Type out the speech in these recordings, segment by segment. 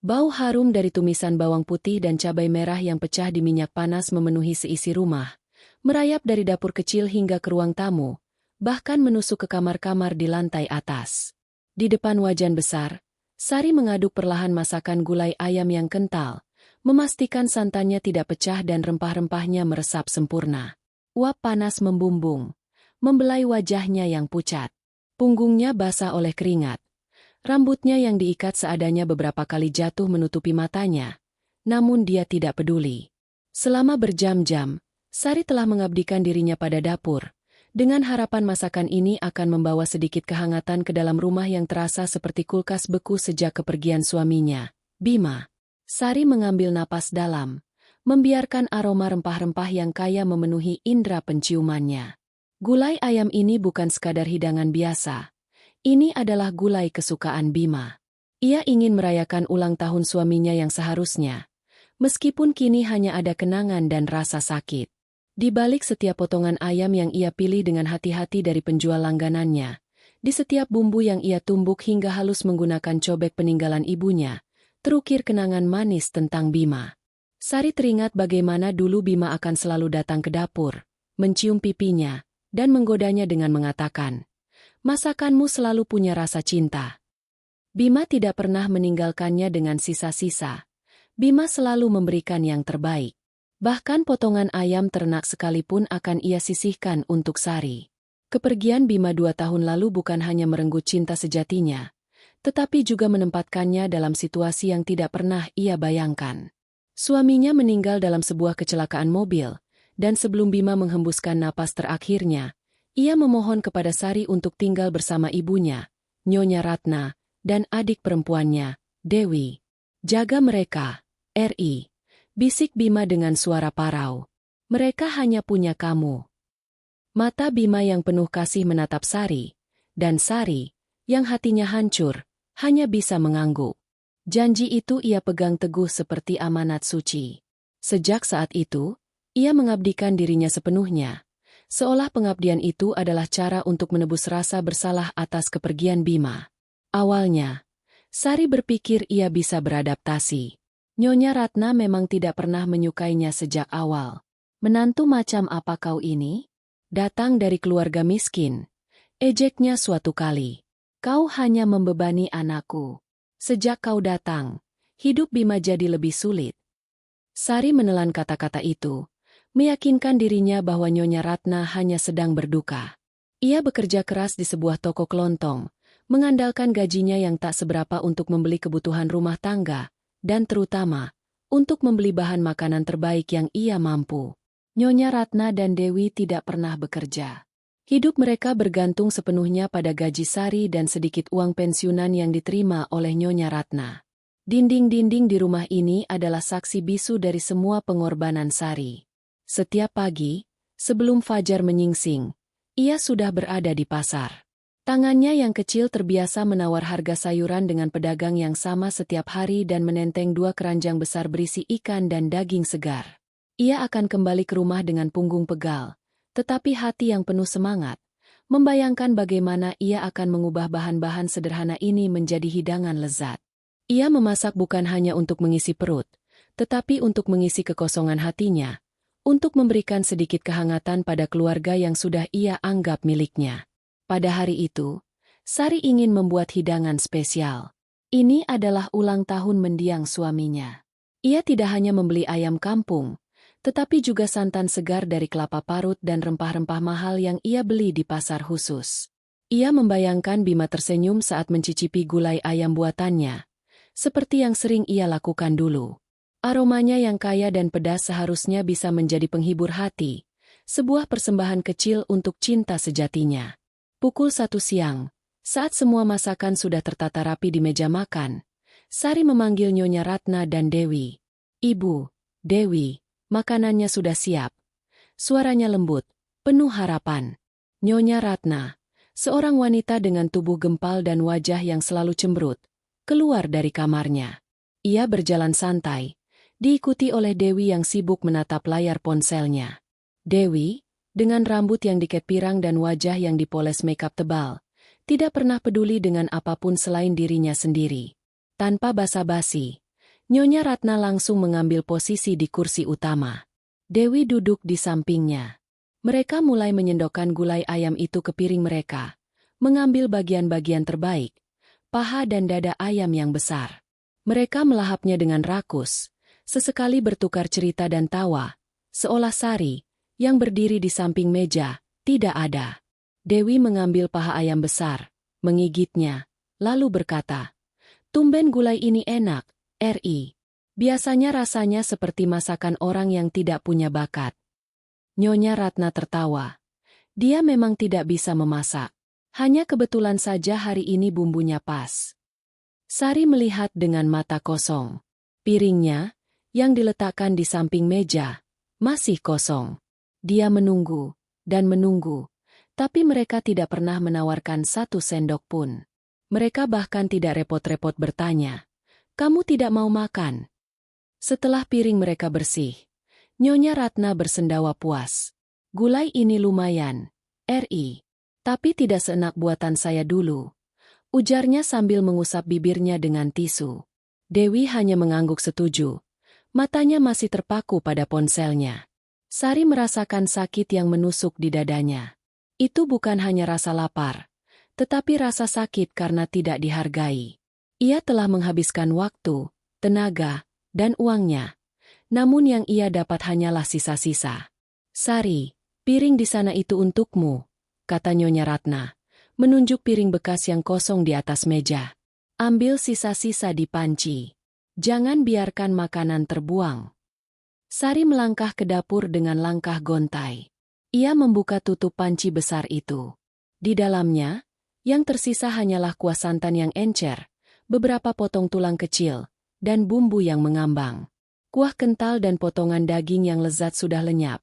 Bau harum dari tumisan bawang putih dan cabai merah yang pecah di minyak panas memenuhi seisi rumah, merayap dari dapur kecil hingga ke ruang tamu, bahkan menusuk ke kamar-kamar di lantai atas. Di depan wajan besar, Sari mengaduk perlahan masakan gulai ayam yang kental, memastikan santannya tidak pecah dan rempah-rempahnya meresap sempurna. Uap panas membumbung, membelai wajahnya yang pucat. Punggungnya basah oleh keringat. Rambutnya yang diikat seadanya beberapa kali jatuh menutupi matanya, namun dia tidak peduli. Selama berjam-jam, Sari telah mengabdikan dirinya pada dapur, dengan harapan masakan ini akan membawa sedikit kehangatan ke dalam rumah yang terasa seperti kulkas beku sejak kepergian suaminya, Bima. Sari mengambil napas dalam, membiarkan aroma rempah-rempah yang kaya memenuhi indera penciumannya. Gulai ayam ini bukan sekadar hidangan biasa. Ini adalah gulai kesukaan Bima. Ia ingin merayakan ulang tahun suaminya yang seharusnya, meskipun kini hanya ada kenangan dan rasa sakit. Di balik setiap potongan ayam yang ia pilih dengan hati-hati dari penjual langganannya, di setiap bumbu yang ia tumbuk hingga halus menggunakan cobek peninggalan ibunya, terukir kenangan manis tentang Bima. Sari teringat bagaimana dulu Bima akan selalu datang ke dapur, mencium pipinya, dan menggodanya dengan mengatakan, "Masakanmu selalu punya rasa cinta." Bima tidak pernah meninggalkannya dengan sisa-sisa. Bima selalu memberikan yang terbaik. Bahkan potongan ayam ternak sekalipun akan ia sisihkan untuk Sari. Kepergian Bima 2 tahun lalu bukan hanya merenggut cinta sejatinya, tetapi juga menempatkannya dalam situasi yang tidak pernah ia bayangkan. Suaminya meninggal dalam sebuah kecelakaan mobil, dan sebelum Bima menghembuskan napas terakhirnya, ia memohon kepada Sari untuk tinggal bersama ibunya, Nyonya Ratna, dan adik perempuannya, Dewi. "Jaga mereka, Ri," bisik Bima dengan suara parau. "Mereka hanya punya kamu." Mata Bima yang penuh kasih menatap Sari, dan Sari, yang hatinya hancur, hanya bisa mengangguk. Janji itu ia pegang teguh seperti amanat suci. Sejak saat itu, ia mengabdikan dirinya sepenuhnya. Seolah pengabdian itu adalah cara untuk menebus rasa bersalah atas kepergian Bima. Awalnya, Sari berpikir ia bisa beradaptasi. Nyonya Ratna memang tidak pernah menyukainya sejak awal. "Menantu macam apa kau ini? Datang dari keluarga miskin," ejeknya suatu kali. "Kau hanya membebani anakku. Sejak kau datang, hidup Bima jadi lebih sulit." Sari menelan kata-kata itu, meyakinkan dirinya bahwa Nyonya Ratna hanya sedang berduka. Ia bekerja keras di sebuah toko kelontong, mengandalkan gajinya yang tak seberapa untuk membeli kebutuhan rumah tangga, dan terutama, untuk membeli bahan makanan terbaik yang ia mampu. Nyonya Ratna dan Dewi tidak pernah bekerja. Hidup mereka bergantung sepenuhnya pada gaji Sari dan sedikit uang pensiunan yang diterima oleh Nyonya Ratna. Dinding-dinding di rumah ini adalah saksi bisu dari semua pengorbanan Sari. Setiap pagi, sebelum fajar menyingsing, ia sudah berada di pasar. Tangannya yang kecil terbiasa menawar harga sayuran dengan pedagang yang sama setiap hari dan menenteng 2 keranjang besar berisi ikan dan daging segar. Ia akan kembali ke rumah dengan punggung pegal, tetapi hati yang penuh semangat, membayangkan bagaimana ia akan mengubah bahan-bahan sederhana ini menjadi hidangan lezat. Ia memasak bukan hanya untuk mengisi perut, tetapi untuk mengisi kekosongan hatinya, untuk memberikan sedikit kehangatan pada keluarga yang sudah ia anggap miliknya. Pada hari itu, Sari ingin membuat hidangan spesial. Ini adalah ulang tahun mendiang suaminya. Ia tidak hanya membeli ayam kampung, tetapi juga santan segar dari kelapa parut dan rempah-rempah mahal yang ia beli di pasar khusus. Ia membayangkan Bima tersenyum saat mencicipi gulai ayam buatannya, seperti yang sering ia lakukan dulu. Aromanya yang kaya dan pedas seharusnya bisa menjadi penghibur hati, sebuah persembahan kecil untuk cinta sejatinya. Pukul 1 siang, saat semua masakan sudah tertata rapi di meja makan, Sari memanggil Nyonya Ratna dan Dewi. "Ibu, Dewi, makanannya sudah siap." Suaranya lembut, penuh harapan. Nyonya Ratna, seorang wanita dengan tubuh gempal dan wajah yang selalu cemberut, keluar dari kamarnya. Ia berjalan santai, diikuti oleh Dewi yang sibuk menatap layar ponselnya. Dewi, dengan rambut yang diket pirang dan wajah yang dipoles makeup tebal, tidak pernah peduli dengan apapun selain dirinya sendiri. Tanpa basa-basi, Nyonya Ratna langsung mengambil posisi di kursi utama. Dewi duduk di sampingnya. Mereka mulai menyendokkan gulai ayam itu ke piring mereka, mengambil bagian-bagian terbaik, paha dan dada ayam yang besar. Mereka melahapnya dengan rakus, sesekali bertukar cerita dan tawa, seolah Sari, yang berdiri di samping meja, tidak ada. Dewi mengambil paha ayam besar, menggigitnya, lalu berkata, "Tumben gulai ini enak, Ri. Biasanya rasanya seperti masakan orang yang tidak punya bakat." Nyonya Ratna tertawa. Dia memang tidak bisa memasak. Hanya kebetulan saja hari ini bumbunya pas. Sari melihat dengan mata kosong. Piringnya, yang diletakkan di samping meja, masih kosong. Dia menunggu, dan menunggu. Tapi mereka tidak pernah menawarkan satu sendok pun. Mereka bahkan tidak repot-repot bertanya, "Kamu tidak mau makan?" Setelah piring mereka bersih, Nyonya Ratna bersendawa puas. "Gulai ini lumayan, Ri. Tapi tidak seenak buatan saya dulu," ujarnya sambil mengusap bibirnya dengan tisu. Dewi hanya mengangguk setuju. Matanya masih terpaku pada ponselnya. Sari merasakan sakit yang menusuk di dadanya. Itu bukan hanya rasa lapar, tetapi rasa sakit karena tidak dihargai. Ia telah menghabiskan waktu, tenaga, dan uangnya. Namun yang ia dapat hanyalah sisa-sisa. "Sari, piring di sana itu untukmu," kata Nyonya Ratna, menunjuk piring bekas yang kosong di atas meja. "Ambil sisa-sisa di panci. Jangan biarkan makanan terbuang." Sari melangkah ke dapur dengan langkah gontai. Ia membuka tutup panci besar itu. Di dalamnya, yang tersisa hanyalah kuah santan yang encer, beberapa potong tulang kecil, dan bumbu yang mengambang. Kuah kental dan potongan daging yang lezat sudah lenyap,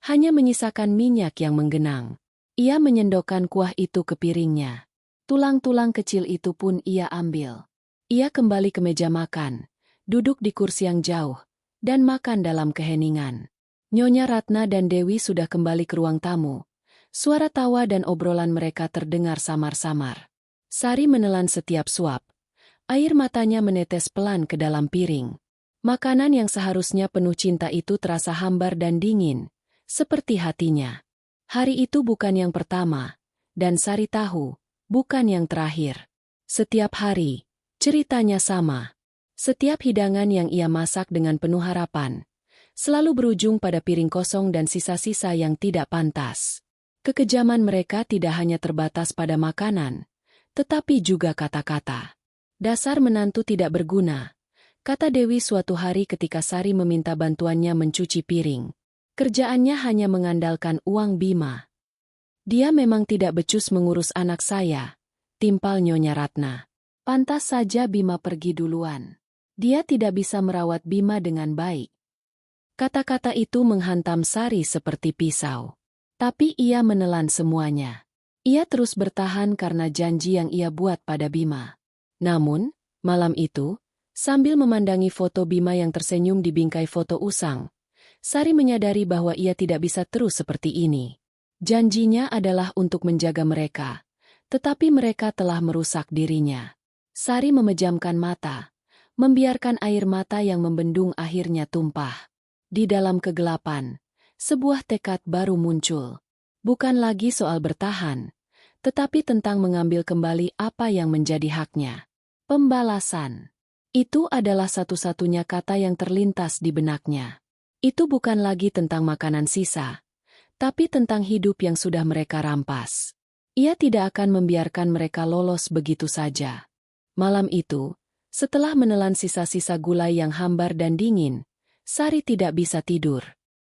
hanya menyisakan minyak yang menggenang. Ia menyendokkan kuah itu ke piringnya. Tulang-tulang kecil itu pun ia ambil. Ia kembali ke meja makan, duduk di kursi yang jauh, dan makan dalam keheningan. Nyonya Ratna dan Dewi sudah kembali ke ruang tamu. Suara tawa dan obrolan mereka terdengar samar-samar. Sari menelan setiap suap. Air matanya menetes pelan ke dalam piring. Makanan yang seharusnya penuh cinta itu terasa hambar dan dingin, seperti hatinya. Hari itu bukan yang pertama, dan Sari tahu, bukan yang terakhir. Setiap hari, ceritanya sama. Setiap hidangan yang ia masak dengan penuh harapan, selalu berujung pada piring kosong dan sisa-sisa yang tidak pantas. Kekejaman mereka tidak hanya terbatas pada makanan, tetapi juga kata-kata. "Dasar menantu tidak berguna," kata Dewi suatu hari ketika Sari meminta bantuannya mencuci piring. "Kerjaannya hanya mengandalkan uang Bima." "Dia memang tidak becus mengurus anak saya," timpal Nyonya Ratna. "Pantas saja Bima pergi duluan. Dia tidak bisa merawat Bima dengan baik." Kata-kata itu menghantam Sari seperti pisau. Tapi ia menelan semuanya. Ia terus bertahan karena janji yang ia buat pada Bima. Namun, malam itu, sambil memandangi foto Bima yang tersenyum di bingkai foto usang, Sari menyadari bahwa ia tidak bisa terus seperti ini. Janjinya adalah untuk menjaga mereka, tetapi mereka telah merusak dirinya. Sari memejamkan mata, membiarkan air mata yang membendung akhirnya tumpah. Di dalam kegelapan, sebuah tekad baru muncul. Bukan lagi soal bertahan, tetapi tentang mengambil kembali apa yang menjadi haknya. Pembalasan. Itu adalah satu-satunya kata yang terlintas di benaknya. Itu bukan lagi tentang makanan sisa, tapi tentang hidup yang sudah mereka rampas. Ia tidak akan membiarkan mereka lolos begitu saja. Malam itu, setelah menelan sisa-sisa gulai yang hambar dan dingin, Sari tidak bisa tidur.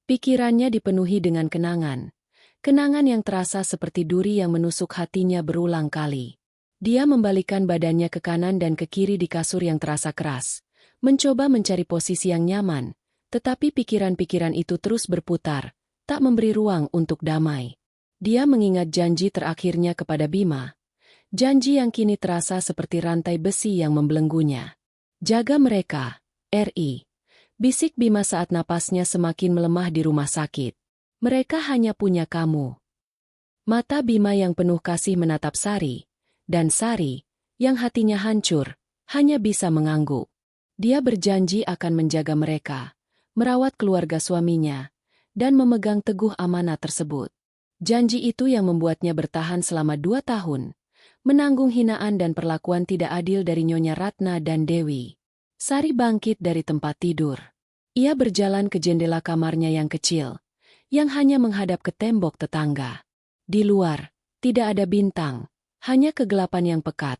Pikirannya dipenuhi dengan kenangan. Kenangan yang terasa seperti duri yang menusuk hatinya berulang kali. Dia membalikkan badannya ke kanan dan ke kiri di kasur yang terasa keras, mencoba mencari posisi yang nyaman, tetapi pikiran-pikiran itu terus berputar, tak memberi ruang untuk damai. Dia mengingat janji terakhirnya kepada Bima. Janji yang kini terasa seperti rantai besi yang membelenggunya. "Jaga mereka, Ri," bisik Bima saat napasnya semakin melemah di rumah sakit. "Mereka hanya punya kamu." Mata Bima yang penuh kasih menatap Sari, dan Sari, yang hatinya hancur, hanya bisa mengangguk. Dia berjanji akan menjaga mereka, merawat keluarga suaminya, dan memegang teguh amanah tersebut. Janji itu yang membuatnya bertahan selama 2 tahun, menanggung hinaan dan perlakuan tidak adil dari Nyonya Ratna dan Dewi. Sari bangkit dari tempat tidur. Ia berjalan ke jendela kamarnya yang kecil, yang hanya menghadap ke tembok tetangga. Di luar, tidak ada bintang, hanya kegelapan yang pekat,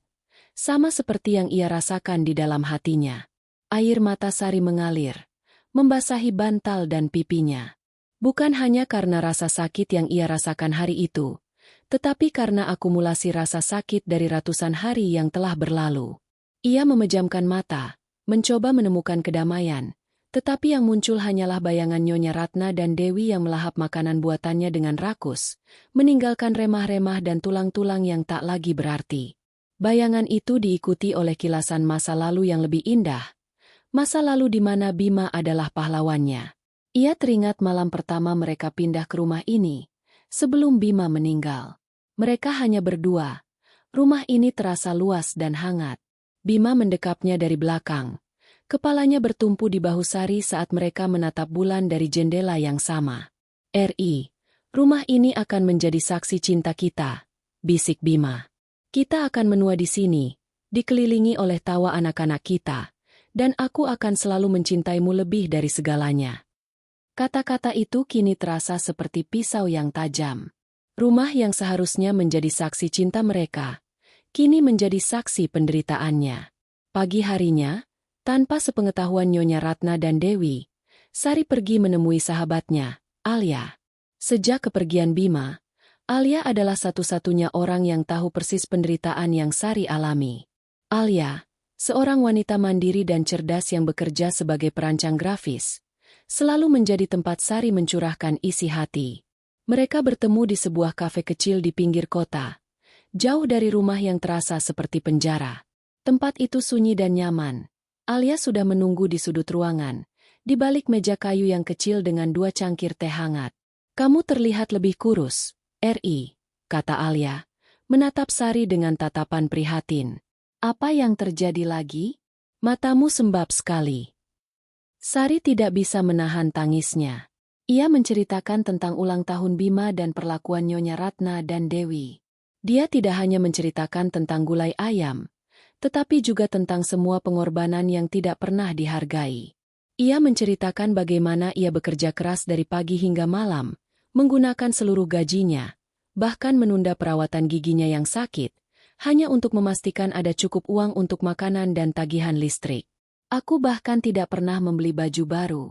sama seperti yang ia rasakan di dalam hatinya. Air mata Sari mengalir, membasahi bantal dan pipinya. Bukan hanya karena rasa sakit yang ia rasakan hari itu, tetapi karena akumulasi rasa sakit dari ratusan hari yang telah berlalu. Ia memejamkan mata, mencoba menemukan kedamaian, tetapi yang muncul hanyalah bayangan Nyonya Ratna dan Dewi yang melahap makanan buatannya dengan rakus, meninggalkan remah-remah dan tulang-tulang yang tak lagi berarti. Bayangan itu diikuti oleh kilasan masa lalu yang lebih indah, masa lalu di mana Bima adalah pahlawannya. Ia teringat malam pertama mereka pindah ke rumah ini, sebelum Bima meninggal. Mereka hanya berdua. Rumah ini terasa luas dan hangat. Bima mendekapnya dari belakang. Kepalanya bertumpu di bahu Sari saat mereka menatap bulan dari jendela yang sama. Rumah ini akan menjadi saksi cinta kita, bisik Bima. Kita akan menua di sini, dikelilingi oleh tawa anak-anak kita, dan aku akan selalu mencintaimu lebih dari segalanya. Kata-kata itu kini terasa seperti pisau yang tajam. Rumah yang seharusnya menjadi saksi cinta mereka, kini menjadi saksi penderitaannya. Pagi harinya, tanpa sepengetahuan Nyonya Ratna dan Dewi, Sari pergi menemui sahabatnya, Alia. Sejak kepergian Bima, Alia adalah satu-satunya orang yang tahu persis penderitaan yang Sari alami. Alia, seorang wanita mandiri dan cerdas yang bekerja sebagai perancang grafis, selalu menjadi tempat Sari mencurahkan isi hati. Mereka bertemu di sebuah kafe kecil di pinggir kota, jauh dari rumah yang terasa seperti penjara. Tempat itu sunyi dan nyaman. Alia sudah menunggu di sudut ruangan, di balik meja kayu yang kecil dengan 2 cangkir teh hangat. Kamu terlihat lebih kurus, kata Alia, menatap Sari dengan tatapan prihatin. Apa yang terjadi lagi? Matamu sembab sekali. Sari tidak bisa menahan tangisnya. Ia menceritakan tentang ulang tahun Bima dan perlakuan Nyonya Ratna dan Dewi. Dia tidak hanya menceritakan tentang gulai ayam, tetapi juga tentang semua pengorbanan yang tidak pernah dihargai. Ia menceritakan bagaimana ia bekerja keras dari pagi hingga malam, menggunakan seluruh gajinya, bahkan menunda perawatan giginya yang sakit, hanya untuk memastikan ada cukup uang untuk makanan dan tagihan listrik. Aku bahkan tidak pernah membeli baju baru,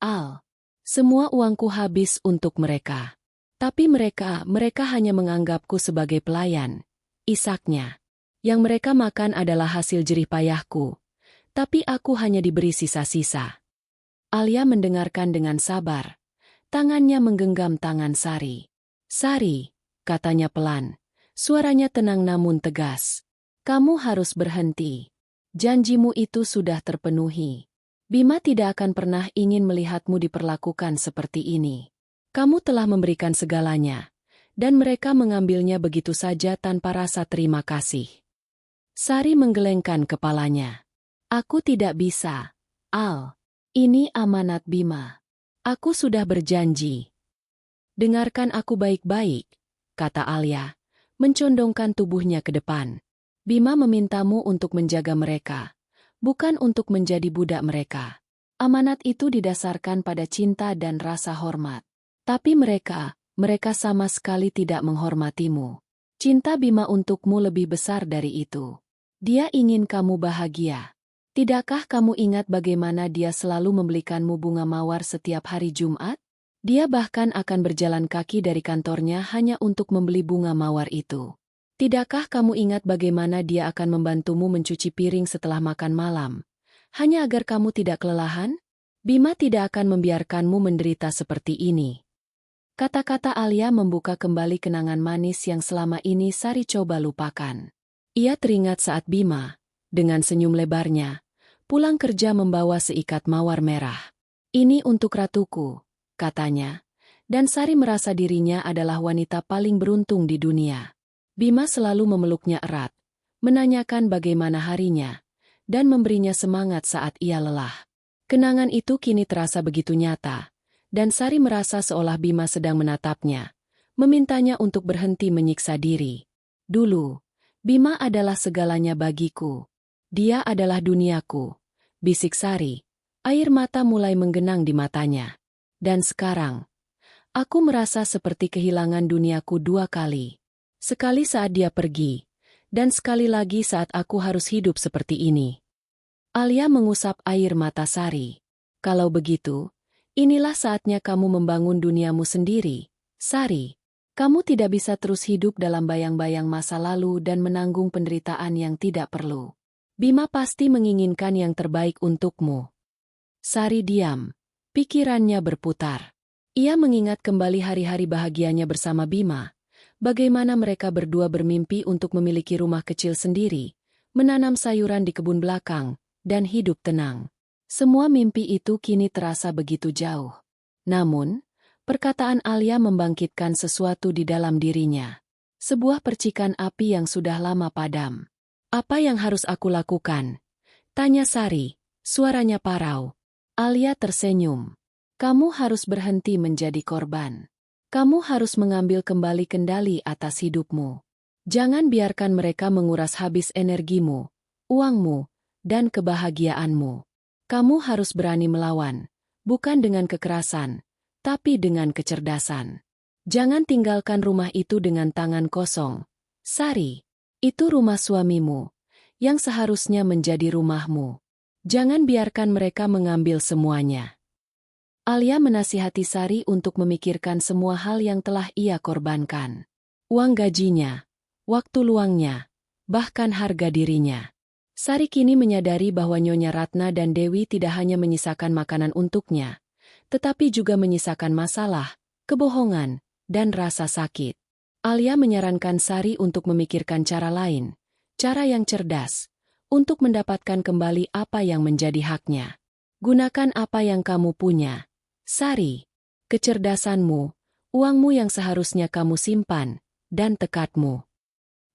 Al. Semua uangku habis untuk mereka. Tapi mereka hanya menganggapku sebagai pelayan, isaknya. Yang mereka makan adalah hasil jerih payahku, tapi aku hanya diberi sisa-sisa. Alia mendengarkan dengan sabar. Tangannya menggenggam tangan Sari. Sari, katanya pelan. Suaranya tenang namun tegas. Kamu harus berhenti. Janjimu itu sudah terpenuhi. Bima tidak akan pernah ingin melihatmu diperlakukan seperti ini. Kamu telah memberikan segalanya, dan mereka mengambilnya begitu saja tanpa rasa terima kasih. Sari menggelengkan kepalanya. Aku tidak bisa, Al. Ini amanat Bima. Aku sudah berjanji. Dengarkan aku baik-baik, kata Alia, mencondongkan tubuhnya ke depan. Bima memintamu untuk menjaga mereka, bukan untuk menjadi budak mereka. Amanat itu didasarkan pada cinta dan rasa hormat. Tapi mereka sama sekali tidak menghormatimu. Cinta Bima untukmu lebih besar dari itu. Dia ingin kamu bahagia. Tidakkah kamu ingat bagaimana dia selalu membelikanmu bunga mawar setiap hari Jumat? Dia bahkan akan berjalan kaki dari kantornya hanya untuk membeli bunga mawar itu. Tidakkah kamu ingat bagaimana dia akan membantumu mencuci piring setelah makan malam? Hanya agar kamu tidak kelelahan? Bima tidak akan membiarkanmu menderita seperti ini. Kata-kata Alia membuka kembali kenangan manis yang selama ini Sari coba lupakan. Ia teringat saat Bima, dengan senyum lebarnya, pulang kerja membawa seikat mawar merah. Ini untuk ratuku, katanya, dan Sari merasa dirinya adalah wanita paling beruntung di dunia. Bima selalu memeluknya erat, menanyakan bagaimana harinya, dan memberinya semangat saat ia lelah. Kenangan itu kini terasa begitu nyata, dan Sari merasa seolah Bima sedang menatapnya, memintanya untuk berhenti menyiksa diri. Dulu, Bima adalah segalanya bagiku. Dia adalah duniaku, bisik Sari. Air mata mulai menggenang di matanya. Dan sekarang, aku merasa seperti kehilangan duniaku 2 kali. Sekali saat dia pergi, dan sekali lagi saat aku harus hidup seperti ini. Alia mengusap air mata Sari. Kalau begitu, inilah saatnya kamu membangun duniamu sendiri, Sari. Kamu tidak bisa terus hidup dalam bayang-bayang masa lalu dan menanggung penderitaan yang tidak perlu. Bima pasti menginginkan yang terbaik untukmu. Sari diam. Pikirannya berputar. Ia mengingat kembali hari-hari bahagianya bersama Bima. Bagaimana mereka berdua bermimpi untuk memiliki rumah kecil sendiri, menanam sayuran di kebun belakang, dan hidup tenang. Semua mimpi itu kini terasa begitu jauh. Namun, perkataan Alia membangkitkan sesuatu di dalam dirinya. Sebuah percikan api yang sudah lama padam. Apa yang harus aku lakukan? Tanya Sari, suaranya parau. Alia tersenyum. Kamu harus berhenti menjadi korban. Kamu harus mengambil kembali kendali atas hidupmu. Jangan biarkan mereka menguras habis energimu, uangmu, dan kebahagiaanmu. Kamu harus berani melawan, bukan dengan kekerasan, tapi dengan kecerdasan. Jangan tinggalkan rumah itu dengan tangan kosong. Sari, itu rumah suamimu, yang seharusnya menjadi rumahmu. Jangan biarkan mereka mengambil semuanya. Alia menasihati Sari untuk memikirkan semua hal yang telah ia korbankan. Uang gajinya, waktu luangnya, bahkan harga dirinya. Sari kini menyadari bahwa Nyonya Ratna dan Dewi tidak hanya menyisakan makanan untuknya, tetapi juga menyisakan masalah, kebohongan, dan rasa sakit. Alia menyarankan Sari untuk memikirkan cara lain, cara yang cerdas, untuk mendapatkan kembali apa yang menjadi haknya. Gunakan apa yang kamu punya, Sari. Kecerdasanmu, uangmu yang seharusnya kamu simpan, dan tekadmu.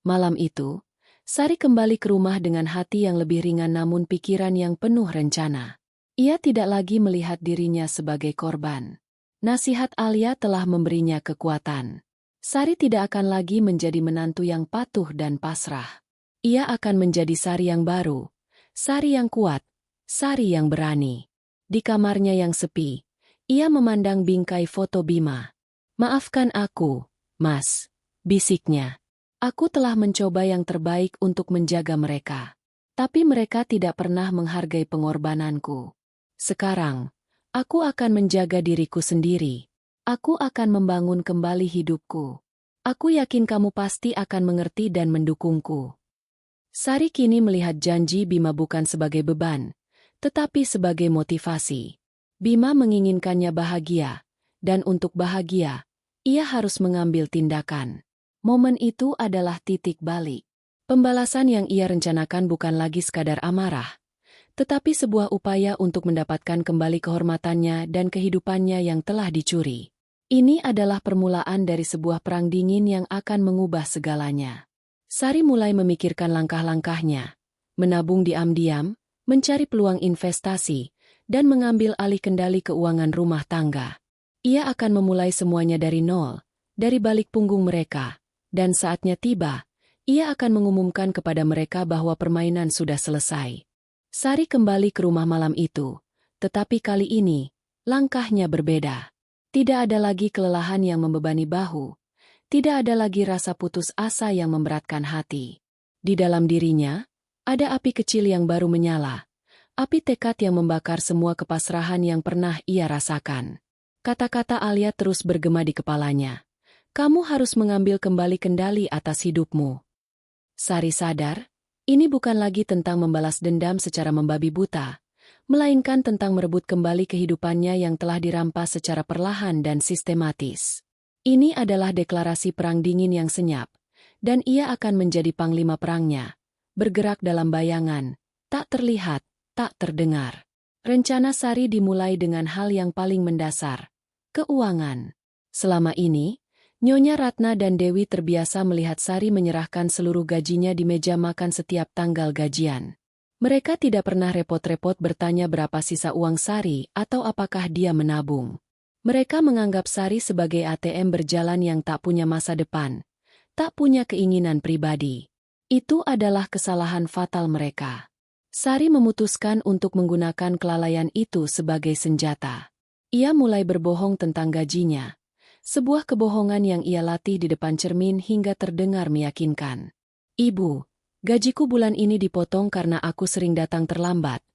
Malam itu, Sari kembali ke rumah dengan hati yang lebih ringan namun pikiran yang penuh rencana. Ia tidak lagi melihat dirinya sebagai korban. Nasihat Alia telah memberinya kekuatan. Sari tidak akan lagi menjadi menantu yang patuh dan pasrah. Ia akan menjadi Sari yang baru, Sari yang kuat, Sari yang berani. Di kamarnya yang sepi, ia memandang bingkai foto Bima. Maafkan aku, Mas, bisiknya. Aku telah mencoba yang terbaik untuk menjaga mereka. Tapi mereka tidak pernah menghargai pengorbananku. Sekarang, aku akan menjaga diriku sendiri. Aku akan membangun kembali hidupku. Aku yakin kamu pasti akan mengerti dan mendukungku. Sari kini melihat janji Bima bukan sebagai beban, tetapi sebagai motivasi. Bima menginginkannya bahagia, dan untuk bahagia, ia harus mengambil tindakan. Momen itu adalah titik balik. Pembalasan yang ia rencanakan bukan lagi sekadar amarah, tetapi sebuah upaya untuk mendapatkan kembali kehormatannya dan kehidupannya yang telah dicuri. Ini adalah permulaan dari sebuah perang dingin yang akan mengubah segalanya. Sari mulai memikirkan langkah-langkahnya, menabung diam-diam, mencari peluang investasi, dan mengambil alih kendali keuangan rumah tangga. Ia akan memulai semuanya dari nol, dari balik punggung mereka, dan saatnya tiba, ia akan mengumumkan kepada mereka bahwa permainan sudah selesai. Sari kembali ke rumah malam itu, tetapi kali ini, langkahnya berbeda. Tidak ada lagi kelelahan yang membebani bahu. Tidak ada lagi rasa putus asa yang memberatkan hati. Di dalam dirinya, ada api kecil yang baru menyala. Api tekad yang membakar semua kepasrahan yang pernah ia rasakan. Kata-kata Alia terus bergema di kepalanya. Kamu harus mengambil kembali kendali atas hidupmu. Sari sadar, ini bukan lagi tentang membalas dendam secara membabi buta, melainkan tentang merebut kembali kehidupannya yang telah dirampas secara perlahan dan sistematis. Ini adalah deklarasi perang dingin yang senyap, dan ia akan menjadi panglima perangnya, bergerak dalam bayangan, tak terlihat, tak terdengar. Rencana Sari dimulai dengan hal yang paling mendasar, keuangan. Selama ini, Nyonya Ratna dan Dewi terbiasa melihat Sari menyerahkan seluruh gajinya di meja makan setiap tanggal gajian. Mereka tidak pernah repot-repot bertanya berapa sisa uang Sari atau apakah dia menabung. Mereka menganggap Sari sebagai ATM berjalan yang tak punya masa depan, tak punya keinginan pribadi. Itu adalah kesalahan fatal mereka. Sari memutuskan untuk menggunakan kelalaian itu sebagai senjata. Ia mulai berbohong tentang gajinya. Sebuah kebohongan yang ia latih di depan cermin hingga terdengar meyakinkan. "Ibu, gajiku bulan ini dipotong karena aku sering datang terlambat,"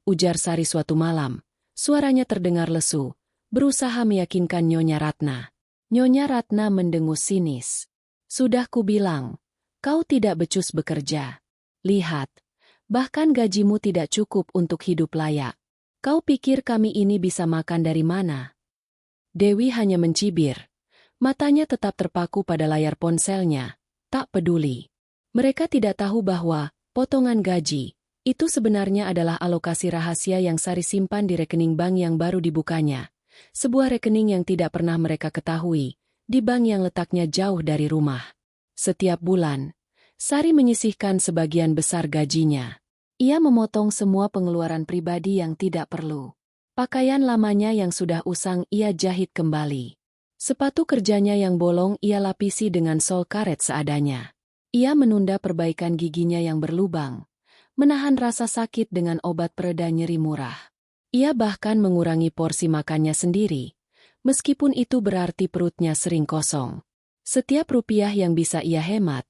ujar Sari suatu malam. Suaranya terdengar lesu, berusaha meyakinkan Nyonya Ratna. Nyonya Ratna mendengus sinis. "Sudah kubilang, kau tidak becus bekerja. Lihat, bahkan gajimu tidak cukup untuk hidup layak. Kau pikir kami ini bisa makan dari mana?" Dewi hanya mencibir. Matanya tetap terpaku pada layar ponselnya, tak peduli. Mereka tidak tahu bahwa potongan gaji itu sebenarnya adalah alokasi rahasia yang Sari simpan di rekening bank yang baru dibukanya. Sebuah rekening yang tidak pernah mereka ketahui, di bank yang letaknya jauh dari rumah. Setiap bulan, Sari menyisihkan sebagian besar gajinya. Ia memotong semua pengeluaran pribadi yang tidak perlu. Pakaian lamanya yang sudah usang ia jahit kembali. Sepatu kerjanya yang bolong ia lapisi dengan sol karet seadanya. Ia menunda perbaikan giginya yang berlubang, menahan rasa sakit dengan obat pereda nyeri murah. Ia bahkan mengurangi porsi makannya sendiri, meskipun itu berarti perutnya sering kosong. Setiap rupiah yang bisa ia hemat,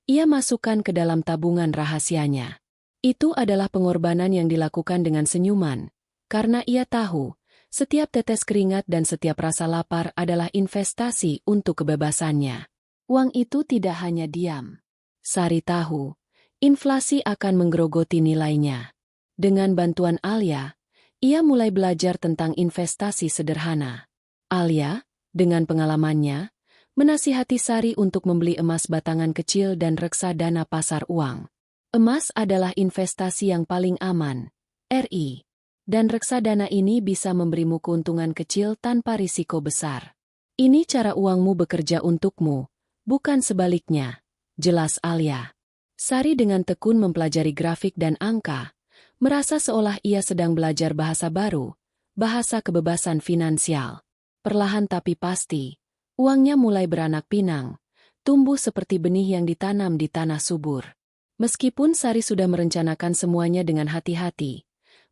ia masukkan ke dalam tabungan rahasianya. Itu adalah pengorbanan yang dilakukan dengan senyuman, karena ia tahu, setiap tetes keringat dan setiap rasa lapar adalah investasi untuk kebebasannya. Uang itu tidak hanya diam. Sari tahu, inflasi akan menggerogoti nilainya. Dengan bantuan Alia, ia mulai belajar tentang investasi sederhana. Alia, dengan pengalamannya, menasihati Sari untuk membeli emas batangan kecil dan reksadana pasar uang. Emas adalah investasi yang paling aman, RI. Dan reksadana ini bisa memberimu keuntungan kecil tanpa risiko besar. Ini cara uangmu bekerja untukmu, bukan sebaliknya, jelas Alia. Sari dengan tekun mempelajari grafik dan angka, merasa seolah ia sedang belajar bahasa baru, bahasa kebebasan finansial. Perlahan tapi pasti, uangnya mulai beranak pinang, tumbuh seperti benih yang ditanam di tanah subur. Meskipun Sari sudah merencanakan semuanya dengan hati-hati,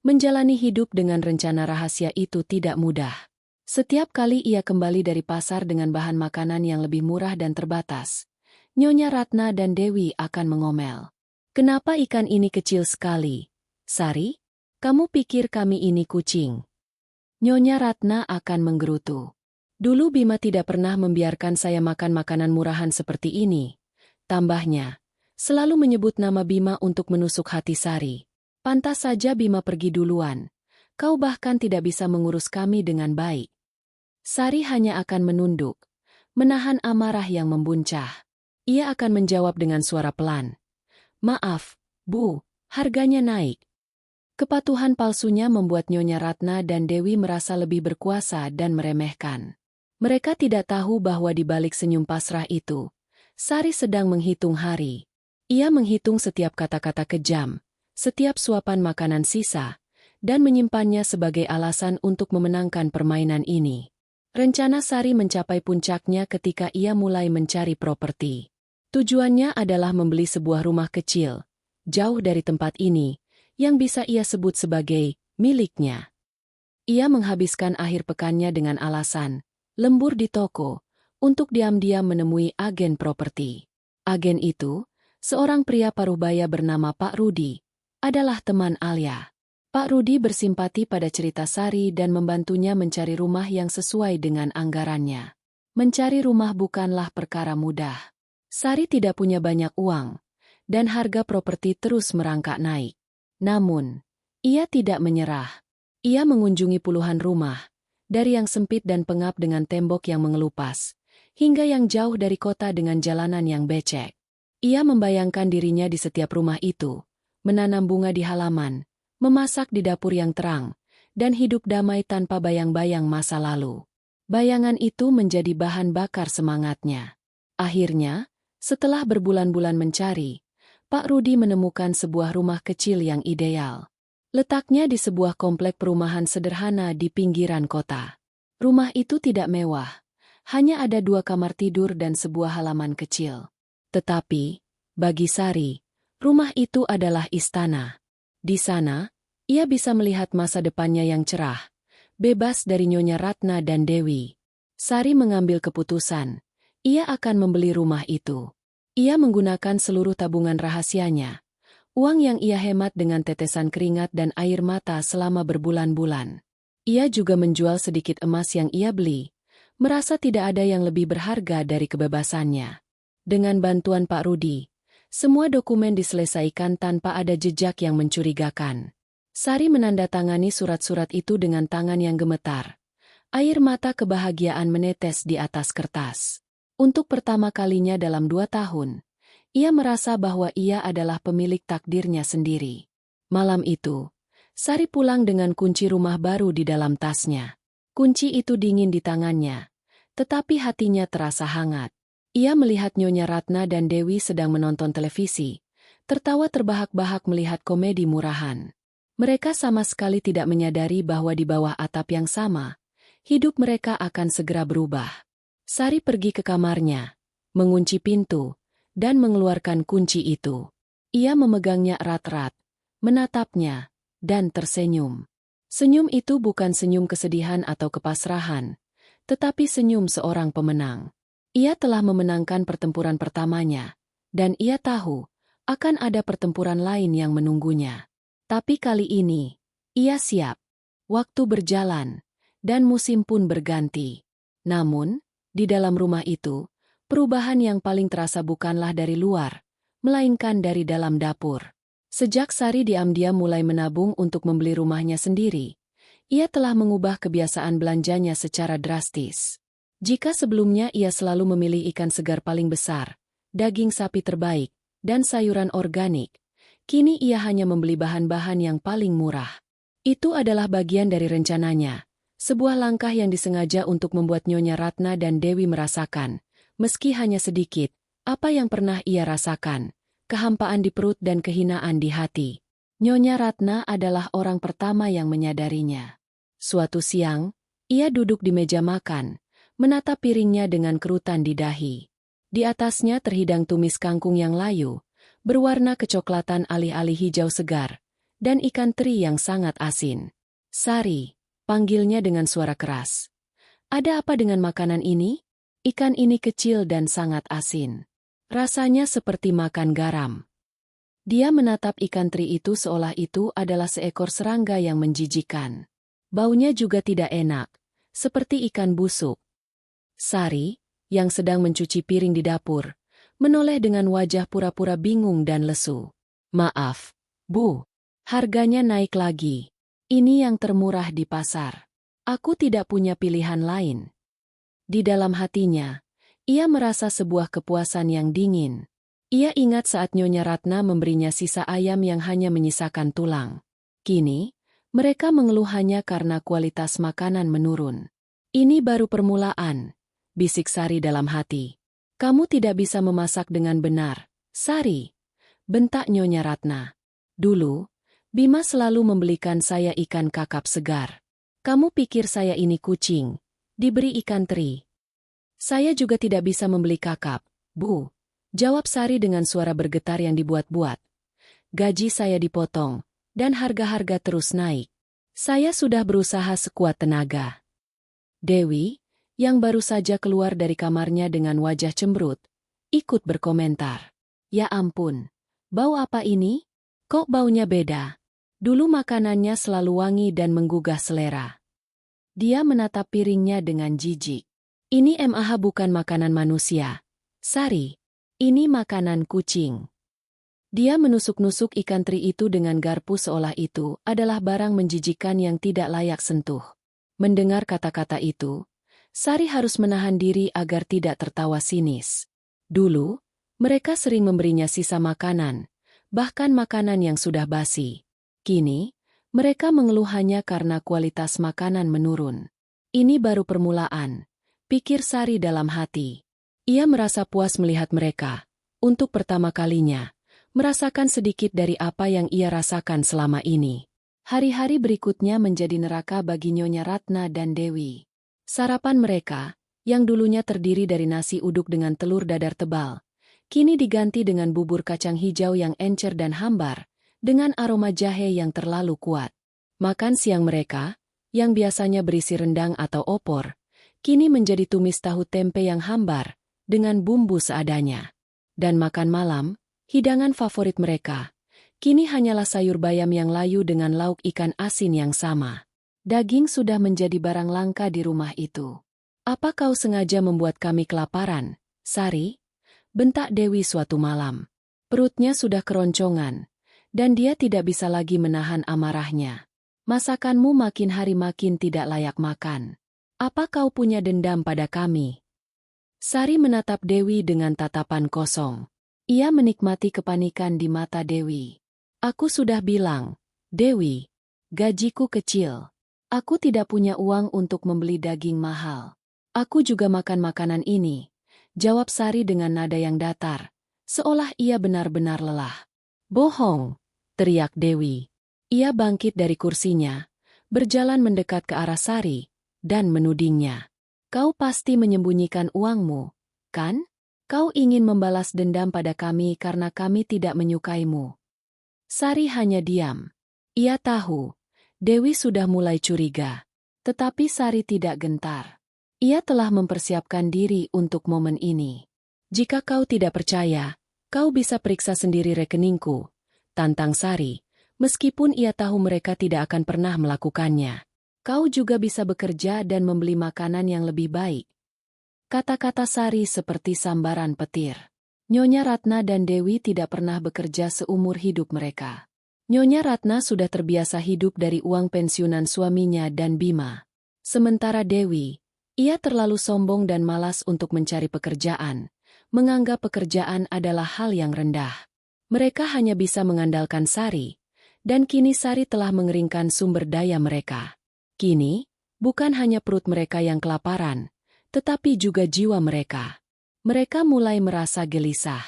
menjalani hidup dengan rencana rahasia itu tidak mudah. Setiap kali ia kembali dari pasar dengan bahan makanan yang lebih murah dan terbatas, Nyonya Ratna dan Dewi akan mengomel. "Kenapa ikan ini kecil sekali? Sari, kamu pikir kami ini kucing?" Nyonya Ratna akan menggerutu. "Dulu Bima tidak pernah membiarkan saya makan makanan murahan seperti ini," tambahnya, selalu menyebut nama Bima untuk menusuk hati Sari. "Pantas saja Bima pergi duluan. Kau bahkan tidak bisa mengurus kami dengan baik." Sari hanya akan menunduk, menahan amarah yang membuncah. Ia akan menjawab dengan suara pelan. "Maaf, Bu, harganya naik." Kepatuhan palsunya membuat Nyonya Ratna dan Dewi merasa lebih berkuasa dan meremehkan. Mereka tidak tahu bahwa di balik senyum pasrah itu, Sari sedang menghitung hari. Ia menghitung setiap kata-kata kejam, setiap suapan makanan sisa, dan menyimpannya sebagai alasan untuk memenangkan permainan ini. Rencana Sari mencapai puncaknya ketika ia mulai mencari properti. Tujuannya adalah membeli sebuah rumah kecil, jauh dari tempat ini, yang bisa ia sebut sebagai miliknya. Ia menghabiskan akhir pekannya dengan alasan, lembur di toko, untuk diam-diam menemui agen properti. Agen itu, seorang pria paruh-baya bernama Pak Rudi, adalah teman Alia. Pak Rudi bersimpati pada cerita Sari dan membantunya mencari rumah yang sesuai dengan anggarannya. Mencari rumah bukanlah perkara mudah. Sari tidak punya banyak uang, dan harga properti terus merangkak naik. Namun, ia tidak menyerah. Ia mengunjungi puluhan rumah, dari yang sempit dan pengap dengan tembok yang mengelupas, hingga yang jauh dari kota dengan jalanan yang becek. Ia membayangkan dirinya di setiap rumah itu, menanam bunga di halaman, memasak di dapur yang terang, dan hidup damai tanpa bayang-bayang masa lalu. Bayangan itu menjadi bahan bakar semangatnya. Akhirnya, setelah berbulan-bulan mencari, Pak Rudi menemukan sebuah rumah kecil yang ideal. Letaknya di sebuah komplek perumahan sederhana di pinggiran kota. Rumah itu tidak mewah, hanya ada 2 kamar tidur dan sebuah halaman kecil. Tetapi, bagi Sari, rumah itu adalah istana. Di sana, ia bisa melihat masa depannya yang cerah, bebas dari Nyonya Ratna dan Dewi. Sari mengambil keputusan, ia akan membeli rumah itu. Ia menggunakan seluruh tabungan rahasianya, uang yang ia hemat dengan tetesan keringat dan air mata selama berbulan-bulan. Ia juga menjual sedikit emas yang ia beli, merasa tidak ada yang lebih berharga dari kebebasannya. Dengan bantuan Pak Rudi, semua dokumen diselesaikan tanpa ada jejak yang mencurigakan. Sari menandatangani surat-surat itu dengan tangan yang gemetar. Air mata kebahagiaan menetes di atas kertas. Untuk pertama kalinya dalam 2 tahun, ia merasa bahwa ia adalah pemilik takdirnya sendiri. Malam itu, Sari pulang dengan kunci rumah baru di dalam tasnya. Kunci itu dingin di tangannya, tetapi hatinya terasa hangat. Ia melihat Nyonya Ratna dan Dewi sedang menonton televisi, tertawa terbahak-bahak melihat komedi murahan. Mereka sama sekali tidak menyadari bahwa di bawah atap yang sama, hidup mereka akan segera berubah. Sari pergi ke kamarnya, mengunci pintu, dan mengeluarkan kunci itu. Ia memegangnya erat-erat, menatapnya, dan tersenyum. Senyum itu bukan senyum kesedihan atau kepasrahan, tetapi senyum seorang pemenang. Ia telah memenangkan pertempuran pertamanya, dan ia tahu akan ada pertempuran lain yang menunggunya. Tapi kali ini, ia siap. Waktu berjalan, dan musim pun berganti. Namun, di dalam rumah itu, perubahan yang paling terasa bukanlah dari luar, melainkan dari dalam dapur. Sejak Sari diam-diam mulai menabung untuk membeli rumahnya sendiri, ia telah mengubah kebiasaan belanjanya secara drastis. Jika sebelumnya ia selalu memilih ikan segar paling besar, daging sapi terbaik, dan sayuran organik, kini ia hanya membeli bahan-bahan yang paling murah. Itu adalah bagian dari rencananya. Sebuah langkah yang disengaja untuk membuat Nyonya Ratna dan Dewi merasakan, meski hanya sedikit, apa yang pernah ia rasakan, kehampaan di perut dan kehinaan di hati. Nyonya Ratna adalah orang pertama yang menyadarinya. Suatu siang, ia duduk di meja makan, menatap piringnya dengan kerutan di dahi. Di atasnya terhidang tumis kangkung yang layu, berwarna kecoklatan alih-alih hijau segar, dan ikan teri yang sangat asin. Sari, panggilnya dengan suara keras. Ada apa dengan makanan ini? Ikan ini kecil dan sangat asin. Rasanya seperti makan garam. Dia menatap ikan teri itu seolah itu adalah seekor serangga yang menjijikan. Baunya juga tidak enak, seperti ikan busuk. Sari, yang sedang mencuci piring di dapur, menoleh dengan wajah pura-pura bingung dan lesu. Maaf, Bu. Harganya naik lagi. Ini yang termurah di pasar. Aku tidak punya pilihan lain. Di dalam hatinya, ia merasa sebuah kepuasan yang dingin. Ia ingat saat Nyonya Ratna memberinya sisa ayam yang hanya menyisakan tulang. Kini, mereka mengeluh hanya karena kualitas makanan menurun. Ini baru permulaan, bisik Sari dalam hati. Kamu tidak bisa memasak dengan benar, Sari, bentak Nyonya Ratna. Dulu, Bima selalu membelikan saya ikan kakap segar. Kamu pikir saya ini kucing, diberi ikan teri. Saya juga tidak bisa membeli kakap, Bu. Jawab Sari dengan suara bergetar yang dibuat-buat. Gaji saya dipotong, dan harga-harga terus naik. Saya sudah berusaha sekuat tenaga. Dewi, yang baru saja keluar dari kamarnya dengan wajah cemberut, ikut berkomentar. Ya ampun, bau apa ini? Kok baunya beda? Dulu makanannya selalu wangi dan menggugah selera. Dia menatap piringnya dengan jijik. Ini MAH bukan makanan manusia. Sari, ini makanan kucing. Dia menusuk-nusuk ikan teri itu dengan garpu seolah itu adalah barang menjijikan yang tidak layak sentuh. Mendengar kata-kata itu, Sari harus menahan diri agar tidak tertawa sinis. Dulu, mereka sering memberinya sisa makanan, bahkan makanan yang sudah basi. Kini, mereka mengeluh hanya karena kualitas makanan menurun. Ini baru permulaan, pikir Sari dalam hati. Ia merasa puas melihat mereka, untuk pertama kalinya, merasakan sedikit dari apa yang ia rasakan selama ini. Hari-hari berikutnya menjadi neraka bagi Nyonya Ratna dan Dewi. Sarapan mereka, yang dulunya terdiri dari nasi uduk dengan telur dadar tebal, kini diganti dengan bubur kacang hijau yang encer dan hambar, dengan aroma jahe yang terlalu kuat. Makan siang mereka, yang biasanya berisi rendang atau opor, kini menjadi tumis tahu tempe yang hambar, dengan bumbu seadanya. Dan makan malam, hidangan favorit mereka, kini hanyalah sayur bayam yang layu dengan lauk ikan asin yang sama. Daging sudah menjadi barang langka di rumah itu. "Apa kau sengaja membuat kami kelaparan, Sari?" bentak Dewi suatu malam. Perutnya sudah keroncongan, dan dia tidak bisa lagi menahan amarahnya. "Masakanmu makin hari makin tidak layak makan. Apa kau punya dendam pada kami?" Sari menatap Dewi dengan tatapan kosong. Ia menikmati kepanikan di mata Dewi. "Aku sudah bilang, Dewi, gajiku kecil. Aku tidak punya uang untuk membeli daging mahal. Aku juga makan makanan ini," jawab Sari dengan nada yang datar, seolah ia benar-benar lelah. "Bohong!" teriak Dewi. Ia bangkit dari kursinya, berjalan mendekat ke arah Sari, dan menudingnya. "Kau pasti menyembunyikan uangmu, kan? Kau ingin membalas dendam pada kami karena kami tidak menyukaimu." Sari hanya diam. Ia tahu, Dewi sudah mulai curiga. Tetapi Sari tidak gentar. Ia telah mempersiapkan diri untuk momen ini. "Jika kau tidak percaya, kau bisa periksa sendiri rekeningku," tantang Sari, meskipun ia tahu mereka tidak akan pernah melakukannya. "Kau juga bisa bekerja dan membeli makanan yang lebih baik." Kata-kata Sari seperti sambaran petir. Nyonya Ratna dan Dewi tidak pernah bekerja seumur hidup mereka. Nyonya Ratna sudah terbiasa hidup dari uang pensiunan suaminya dan Bima. Sementara Dewi, ia terlalu sombong dan malas untuk mencari pekerjaan, menganggap pekerjaan adalah hal yang rendah. Mereka hanya bisa mengandalkan Sari, dan kini Sari telah mengeringkan sumber daya mereka. Kini, bukan hanya perut mereka yang kelaparan, tetapi juga jiwa mereka. Mereka mulai merasa gelisah.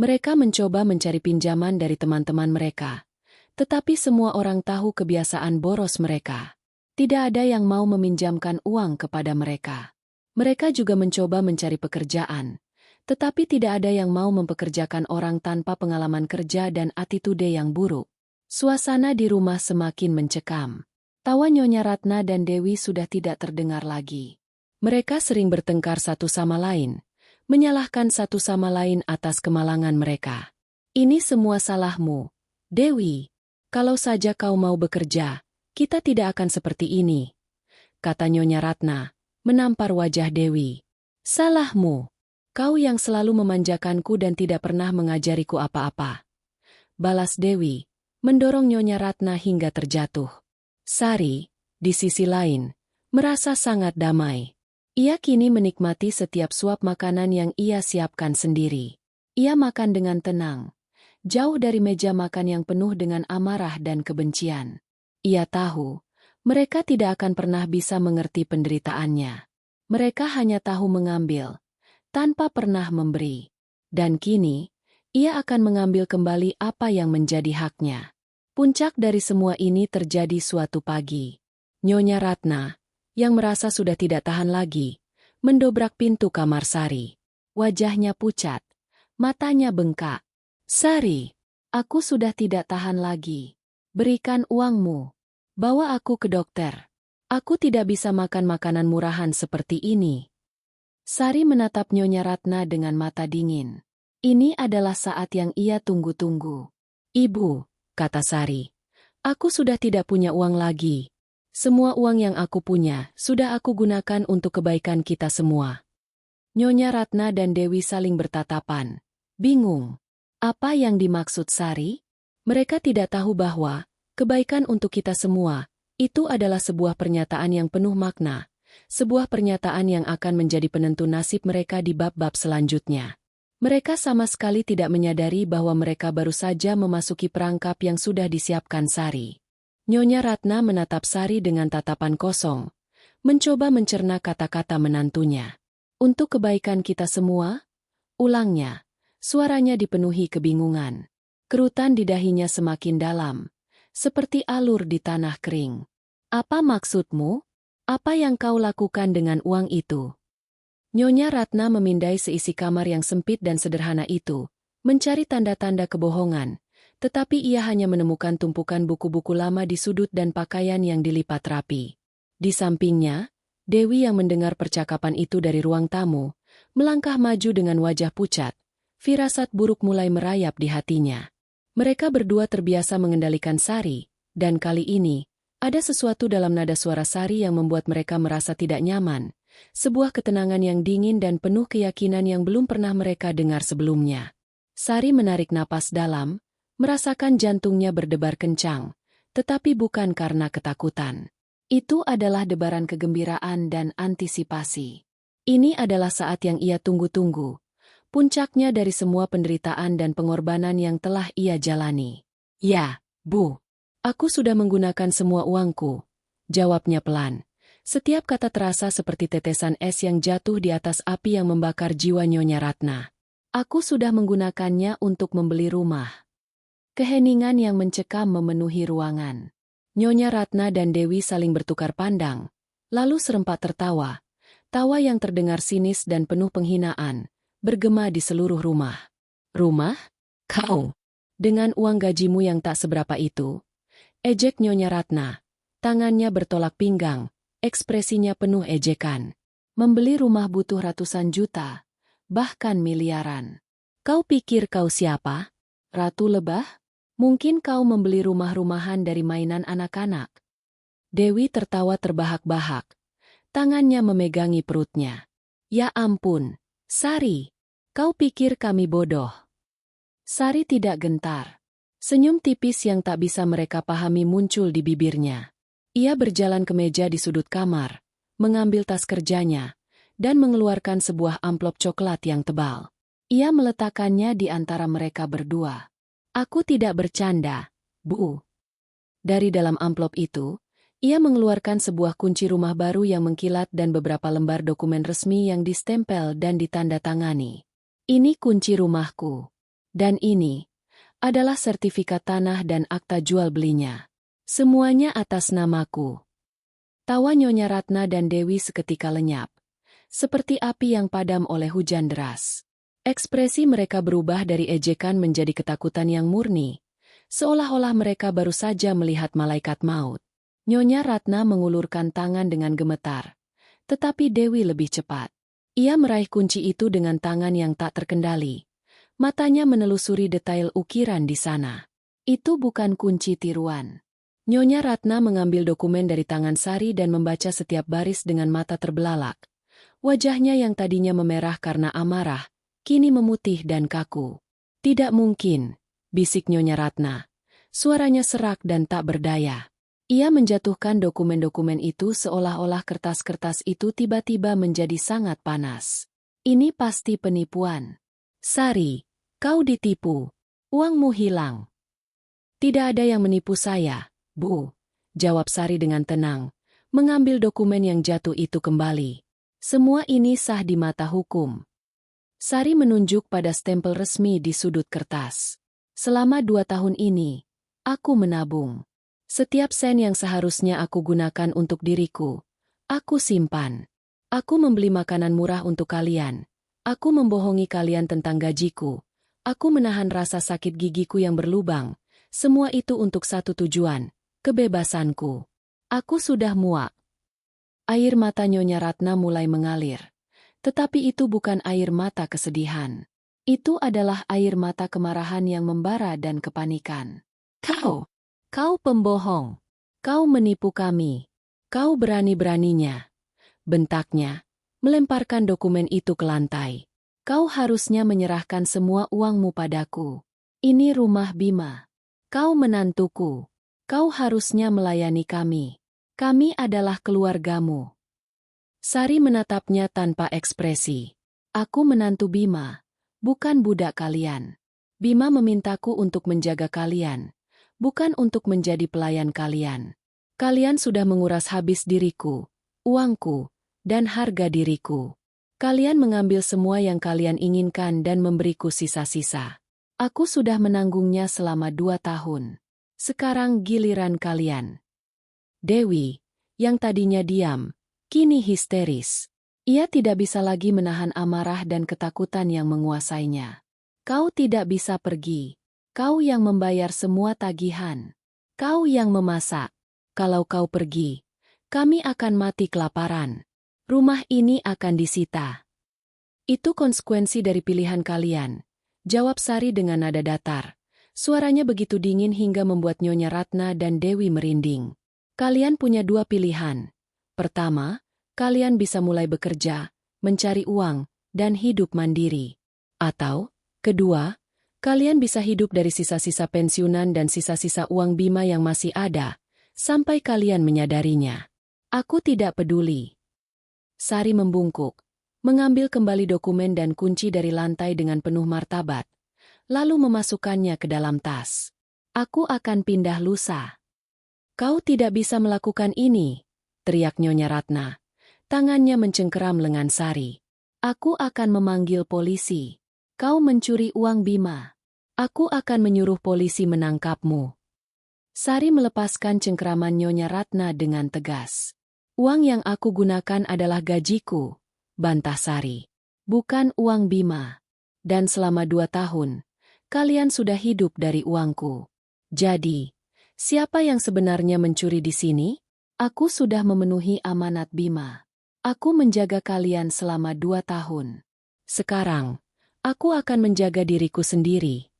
Mereka mencoba mencari pinjaman dari teman-teman mereka. Tetapi semua orang tahu kebiasaan boros mereka. Tidak ada yang mau meminjamkan uang kepada mereka. Mereka juga mencoba mencari pekerjaan. Tetapi tidak ada yang mau mempekerjakan orang tanpa pengalaman kerja dan attitude yang buruk. Suasana di rumah semakin mencekam. Tawa Nyonya Ratna dan Dewi sudah tidak terdengar lagi. Mereka sering bertengkar satu sama lain, menyalahkan satu sama lain atas kemalangan mereka. "Ini semua salahmu, Dewi. Kalau saja kau mau bekerja, kita tidak akan seperti ini," kata Nyonya Ratna, menampar wajah Dewi. "Salahmu. Kau yang selalu memanjakanku dan tidak pernah mengajariku apa-apa," balas Dewi, mendorong Nyonya Ratna hingga terjatuh. Sari, di sisi lain, merasa sangat damai. Ia kini menikmati setiap suap makanan yang ia siapkan sendiri. Ia makan dengan tenang, jauh dari meja makan yang penuh dengan amarah dan kebencian. Ia tahu, mereka tidak akan pernah bisa mengerti penderitaannya. Mereka hanya tahu mengambil, tanpa pernah memberi. Dan kini, ia akan mengambil kembali apa yang menjadi haknya. Puncak dari semua ini terjadi suatu pagi. Nyonya Ratna, yang merasa sudah tidak tahan lagi, mendobrak pintu kamar Sari. Wajahnya pucat, matanya bengkak. "Sari, aku sudah tidak tahan lagi. Berikan uangmu. Bawa aku ke dokter. Aku tidak bisa makan makanan murahan seperti ini." Sari menatap Nyonya Ratna dengan mata dingin. Ini adalah saat yang ia tunggu-tunggu. "Ibu," kata Sari, "aku sudah tidak punya uang lagi. Semua uang yang aku punya sudah aku gunakan untuk kebaikan kita semua." Nyonya Ratna dan Dewi saling bertatapan, bingung. Apa yang dimaksud Sari? Mereka tidak tahu bahwa kebaikan untuk kita semua itu adalah sebuah pernyataan yang penuh makna, sebuah pernyataan yang akan menjadi penentu nasib mereka di bab-bab selanjutnya. Mereka sama sekali tidak menyadari bahwa mereka baru saja memasuki perangkap yang sudah disiapkan Sari. Nyonya Ratna menatap Sari dengan tatapan kosong, mencoba mencerna kata-kata menantunya. "Untuk kebaikan kita semua?" ulangnya, suaranya dipenuhi kebingungan. Kerutan di dahinya semakin dalam, seperti alur di tanah kering. Apa maksudmu? Apa yang kau lakukan dengan uang itu? Nyonya Ratna memindai seisi kamar yang sempit dan sederhana itu, mencari tanda-tanda kebohongan, tetapi ia hanya menemukan tumpukan buku-buku lama di sudut dan pakaian yang dilipat rapi. Di sampingnya, Dewi yang mendengar percakapan itu dari ruang tamu, melangkah maju dengan wajah pucat. Firasat buruk mulai merayap di hatinya. Mereka berdua terbiasa mengendalikan Sari, dan kali ini, ada sesuatu dalam nada suara Sari yang membuat mereka merasa tidak nyaman, sebuah ketenangan yang dingin dan penuh keyakinan yang belum pernah mereka dengar sebelumnya. Sari menarik napas dalam, merasakan jantungnya berdebar kencang, tetapi bukan karena ketakutan. Itu adalah debaran kegembiraan dan antisipasi. Ini adalah saat yang ia tunggu-tunggu, puncaknya dari semua penderitaan dan pengorbanan yang telah ia jalani. "Ya, Bu. Aku sudah menggunakan semua uangku," jawabnya pelan. Setiap kata terasa seperti tetesan es yang jatuh di atas api yang membakar jiwa Nyonya Ratna. "Aku sudah menggunakannya untuk membeli rumah." Keheningan yang mencekam memenuhi ruangan. Nyonya Ratna dan Dewi saling bertukar pandang, lalu serempak tertawa. Tawa yang terdengar sinis dan penuh penghinaan, bergema di seluruh rumah. "Rumah? Kau? Dengan uang gajimu yang tak seberapa itu?" Ejek Nyonya Ratna. Tangannya bertolak pinggang, ekspresinya penuh ejekan. "Membeli rumah butuh ratusan juta, bahkan miliaran. Kau pikir kau siapa? Ratu Lebah? Mungkin kau membeli rumah-rumahan dari mainan anak-anak." Dewi tertawa terbahak-bahak. Tangannya memegangi perutnya. "Ya ampun, Sari, kau pikir kami bodoh?" Sari tidak gentar. Senyum tipis yang tak bisa mereka pahami muncul di bibirnya. Ia berjalan ke meja di sudut kamar, mengambil tas kerjanya, dan mengeluarkan sebuah amplop coklat yang tebal. Ia meletakkannya di antara mereka berdua. "Aku tidak bercanda, Bu." Dari dalam amplop itu, ia mengeluarkan sebuah kunci rumah baru yang mengkilat dan beberapa lembar dokumen resmi yang distempel dan ditandatangani. "Ini kunci rumahku. Dan ini adalah sertifikat tanah dan akta jual belinya. Semuanya atas namaku." Tawa Nyonya Ratna dan Dewi seketika lenyap, seperti api yang padam oleh hujan deras. Ekspresi mereka berubah dari ejekan menjadi ketakutan yang murni, seolah-olah mereka baru saja melihat malaikat maut. Nyonya Ratna mengulurkan tangan dengan gemetar, tetapi Dewi lebih cepat. Ia meraih kunci itu dengan tangan yang tak terkendali. Matanya menelusuri detail ukiran di sana. Itu bukan kunci tiruan. Nyonya Ratna mengambil dokumen dari tangan Sari dan membaca setiap baris dengan mata terbelalak. Wajahnya yang tadinya memerah karena amarah, kini memutih dan kaku. "Tidak mungkin," bisik Nyonya Ratna. Suaranya serak dan tak berdaya. Ia menjatuhkan dokumen-dokumen itu seolah-olah kertas-kertas itu tiba-tiba menjadi sangat panas. "Ini pasti penipuan. Sari, kau ditipu. Uangmu hilang." "Tidak ada yang menipu saya, Bu," jawab Sari dengan tenang, mengambil dokumen yang jatuh itu kembali. "Semua ini sah di mata hukum." Sari menunjuk pada stempel resmi di sudut kertas. "Selama 2 tahun ini, aku menabung. Setiap sen yang seharusnya aku gunakan untuk diriku, aku simpan. Aku membeli makanan murah untuk kalian. Aku membohongi kalian tentang gajiku. Aku menahan rasa sakit gigiku yang berlubang. Semua itu untuk satu tujuan, kebebasanku. Aku sudah muak." Air mata Nyonya Ratna mulai mengalir. Tetapi itu bukan air mata kesedihan. Itu adalah air mata kemarahan yang membara dan kepanikan. Kau pembohong. Kau menipu kami. Kau berani-beraninya," bentaknya, melemparkan dokumen itu ke lantai. "Kau harusnya menyerahkan semua uangmu padaku. Ini rumah Bima. Kau menantuku. Kau harusnya melayani kami. Kami adalah keluargamu." Sari menatapnya tanpa ekspresi. "Aku menantu Bima, bukan budak kalian. Bima memintaku untuk menjaga kalian, bukan untuk menjadi pelayan kalian. Kalian sudah menguras habis diriku, uangku, dan harga diriku. Kalian mengambil semua yang kalian inginkan dan memberiku sisa-sisa. Aku sudah menanggungnya selama 2 tahun. Sekarang giliran kalian. Dewi, yang tadinya diam, kini histeris. Ia tidak bisa lagi menahan amarah dan ketakutan yang menguasainya. Kau tidak bisa pergi. Kau yang membayar semua tagihan. Kau yang memasak. Kalau kau pergi, kami akan mati kelaparan. Rumah ini akan disita. Itu konsekuensi dari pilihan kalian, jawab Sari dengan nada datar. Suaranya begitu dingin hingga membuat Nyonya Ratna dan Dewi merinding. Kalian punya 2 pilihan. Pertama, kalian bisa mulai bekerja, mencari uang, dan hidup mandiri. Atau, kedua, kalian bisa hidup dari sisa-sisa pensiunan dan sisa-sisa uang Bima yang masih ada, sampai kalian menyadarinya. Aku tidak peduli. Sari membungkuk, mengambil kembali dokumen dan kunci dari lantai dengan penuh martabat, lalu memasukkannya ke dalam tas. Aku akan pindah lusa. Kau tidak bisa melakukan ini, teriak Nyonya Ratna. Tangannya mencengkeram lengan Sari. Aku akan memanggil polisi. Kau mencuri uang Bima. Aku akan menyuruh polisi menangkapmu. Sari melepaskan cengkeraman Nyonya Ratna dengan tegas. Uang yang aku gunakan adalah gajiku, bantah Sari. Bukan uang Bima. Dan selama 2 tahun, kalian sudah hidup dari uangku. Jadi, siapa yang sebenarnya mencuri di sini? Aku sudah memenuhi amanat Bima. Aku menjaga kalian selama 2 tahun. Sekarang, aku akan menjaga diriku sendiri.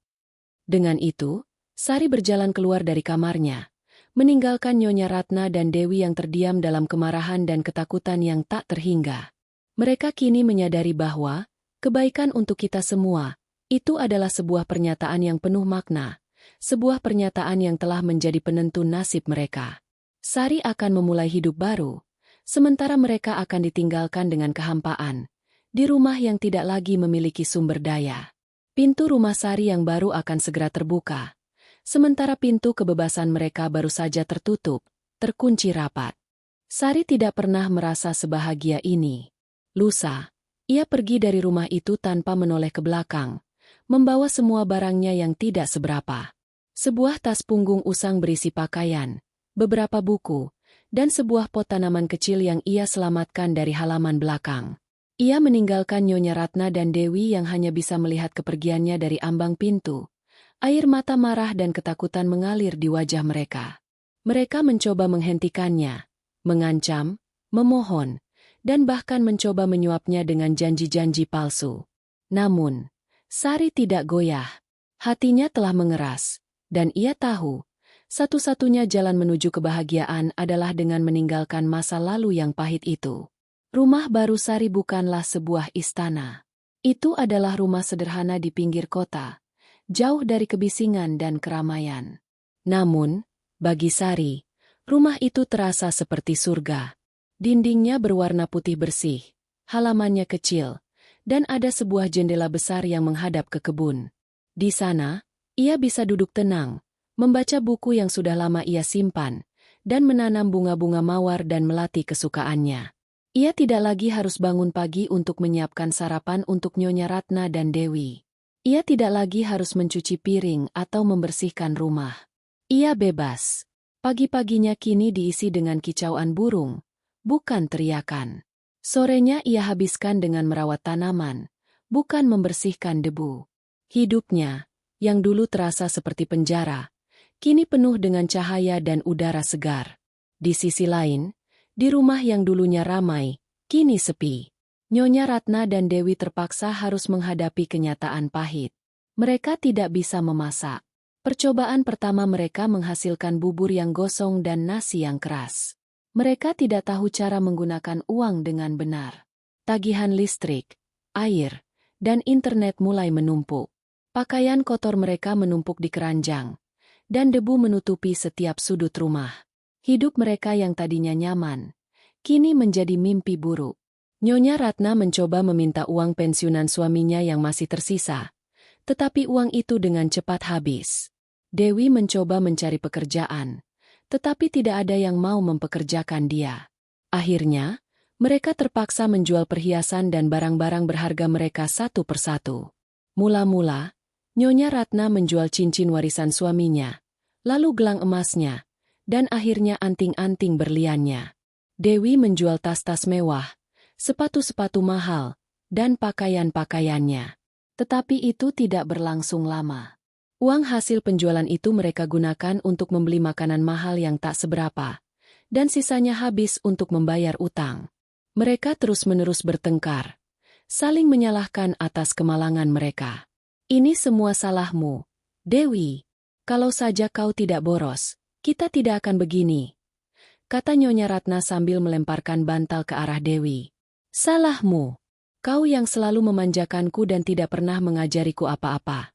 Dengan itu, Sari berjalan keluar dari kamarnya, meninggalkan Nyonya Ratna dan Dewi yang terdiam dalam kemarahan dan ketakutan yang tak terhingga. Mereka kini menyadari bahwa kebaikan untuk kita semua, itu adalah sebuah pernyataan yang penuh makna, sebuah pernyataan yang telah menjadi penentu nasib mereka. Sari akan memulai hidup baru, sementara mereka akan ditinggalkan dengan kehampaan, di rumah yang tidak lagi memiliki sumber daya. Pintu rumah Sari yang baru akan segera terbuka, sementara pintu kebebasan mereka baru saja tertutup, terkunci rapat. Sari tidak pernah merasa sebahagia ini. Lusa, ia pergi dari rumah itu tanpa menoleh ke belakang, membawa semua barangnya yang tidak seberapa. Sebuah tas punggung usang berisi pakaian, beberapa buku, dan sebuah pot tanaman kecil yang ia selamatkan dari halaman belakang. Ia meninggalkan Nyonya Ratna dan Dewi yang hanya bisa melihat kepergiannya dari ambang pintu. Air mata marah dan ketakutan mengalir di wajah mereka. Mereka mencoba menghentikannya, mengancam, memohon, dan bahkan mencoba menyuapnya dengan janji-janji palsu. Namun, Sari tidak goyah. Hatinya telah mengeras, dan ia tahu, satu-satunya jalan menuju kebahagiaan adalah dengan meninggalkan masa lalu yang pahit itu. Rumah baru Sari bukanlah sebuah istana. Itu adalah rumah sederhana di pinggir kota, jauh dari kebisingan dan keramaian. Namun, bagi Sari, rumah itu terasa seperti surga. Dindingnya berwarna putih bersih, halamannya kecil, dan ada sebuah jendela besar yang menghadap ke kebun. Di sana, ia bisa duduk tenang, membaca buku yang sudah lama ia simpan, dan menanam bunga-bunga mawar dan melati kesukaannya. Ia tidak lagi harus bangun pagi untuk menyiapkan sarapan untuk Nyonya Ratna dan Dewi. Ia tidak lagi harus mencuci piring atau membersihkan rumah. Ia bebas. Pagi-paginya kini diisi dengan kicauan burung, bukan teriakan. Sorenya ia habiskan dengan merawat tanaman, bukan membersihkan debu. Hidupnya, yang dulu terasa seperti penjara, kini penuh dengan cahaya dan udara segar. Di sisi lain, di rumah yang dulunya ramai, kini sepi. Nyonya Ratna dan Dewi terpaksa harus menghadapi kenyataan pahit. Mereka tidak bisa memasak. Percobaan pertama mereka menghasilkan bubur yang gosong dan nasi yang keras. Mereka tidak tahu cara menggunakan uang dengan benar. Tagihan listrik, air, dan internet mulai menumpuk. Pakaian kotor mereka menumpuk di keranjang, dan debu menutupi setiap sudut rumah. Hidup mereka yang tadinya nyaman, kini menjadi mimpi buruk. Nyonya Ratna mencoba meminta uang pensiunan suaminya yang masih tersisa, tetapi uang itu dengan cepat habis. Dewi mencoba mencari pekerjaan, tetapi tidak ada yang mau mempekerjakan dia. Akhirnya, mereka terpaksa menjual perhiasan dan barang-barang berharga mereka satu persatu. Mula-mula, Nyonya Ratna menjual cincin warisan suaminya, lalu gelang emasnya, dan akhirnya anting-anting berliannya. Dewi menjual tas-tas mewah, sepatu-sepatu mahal, dan pakaian-pakaiannya. Tetapi itu tidak berlangsung lama. Uang hasil penjualan itu mereka gunakan untuk membeli makanan mahal yang tak seberapa, dan sisanya habis untuk membayar utang. Mereka terus-menerus bertengkar, saling menyalahkan atas kemalangan mereka. Ini semua salahmu, Dewi. Kalau saja kau tidak boros, kita tidak akan begini, kata Nyonya Ratna sambil melemparkan bantal ke arah Dewi. Salahmu. Kau yang selalu memanjakanku dan tidak pernah mengajariku apa-apa,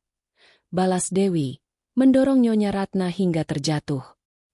balas Dewi, mendorong Nyonya Ratna hingga terjatuh.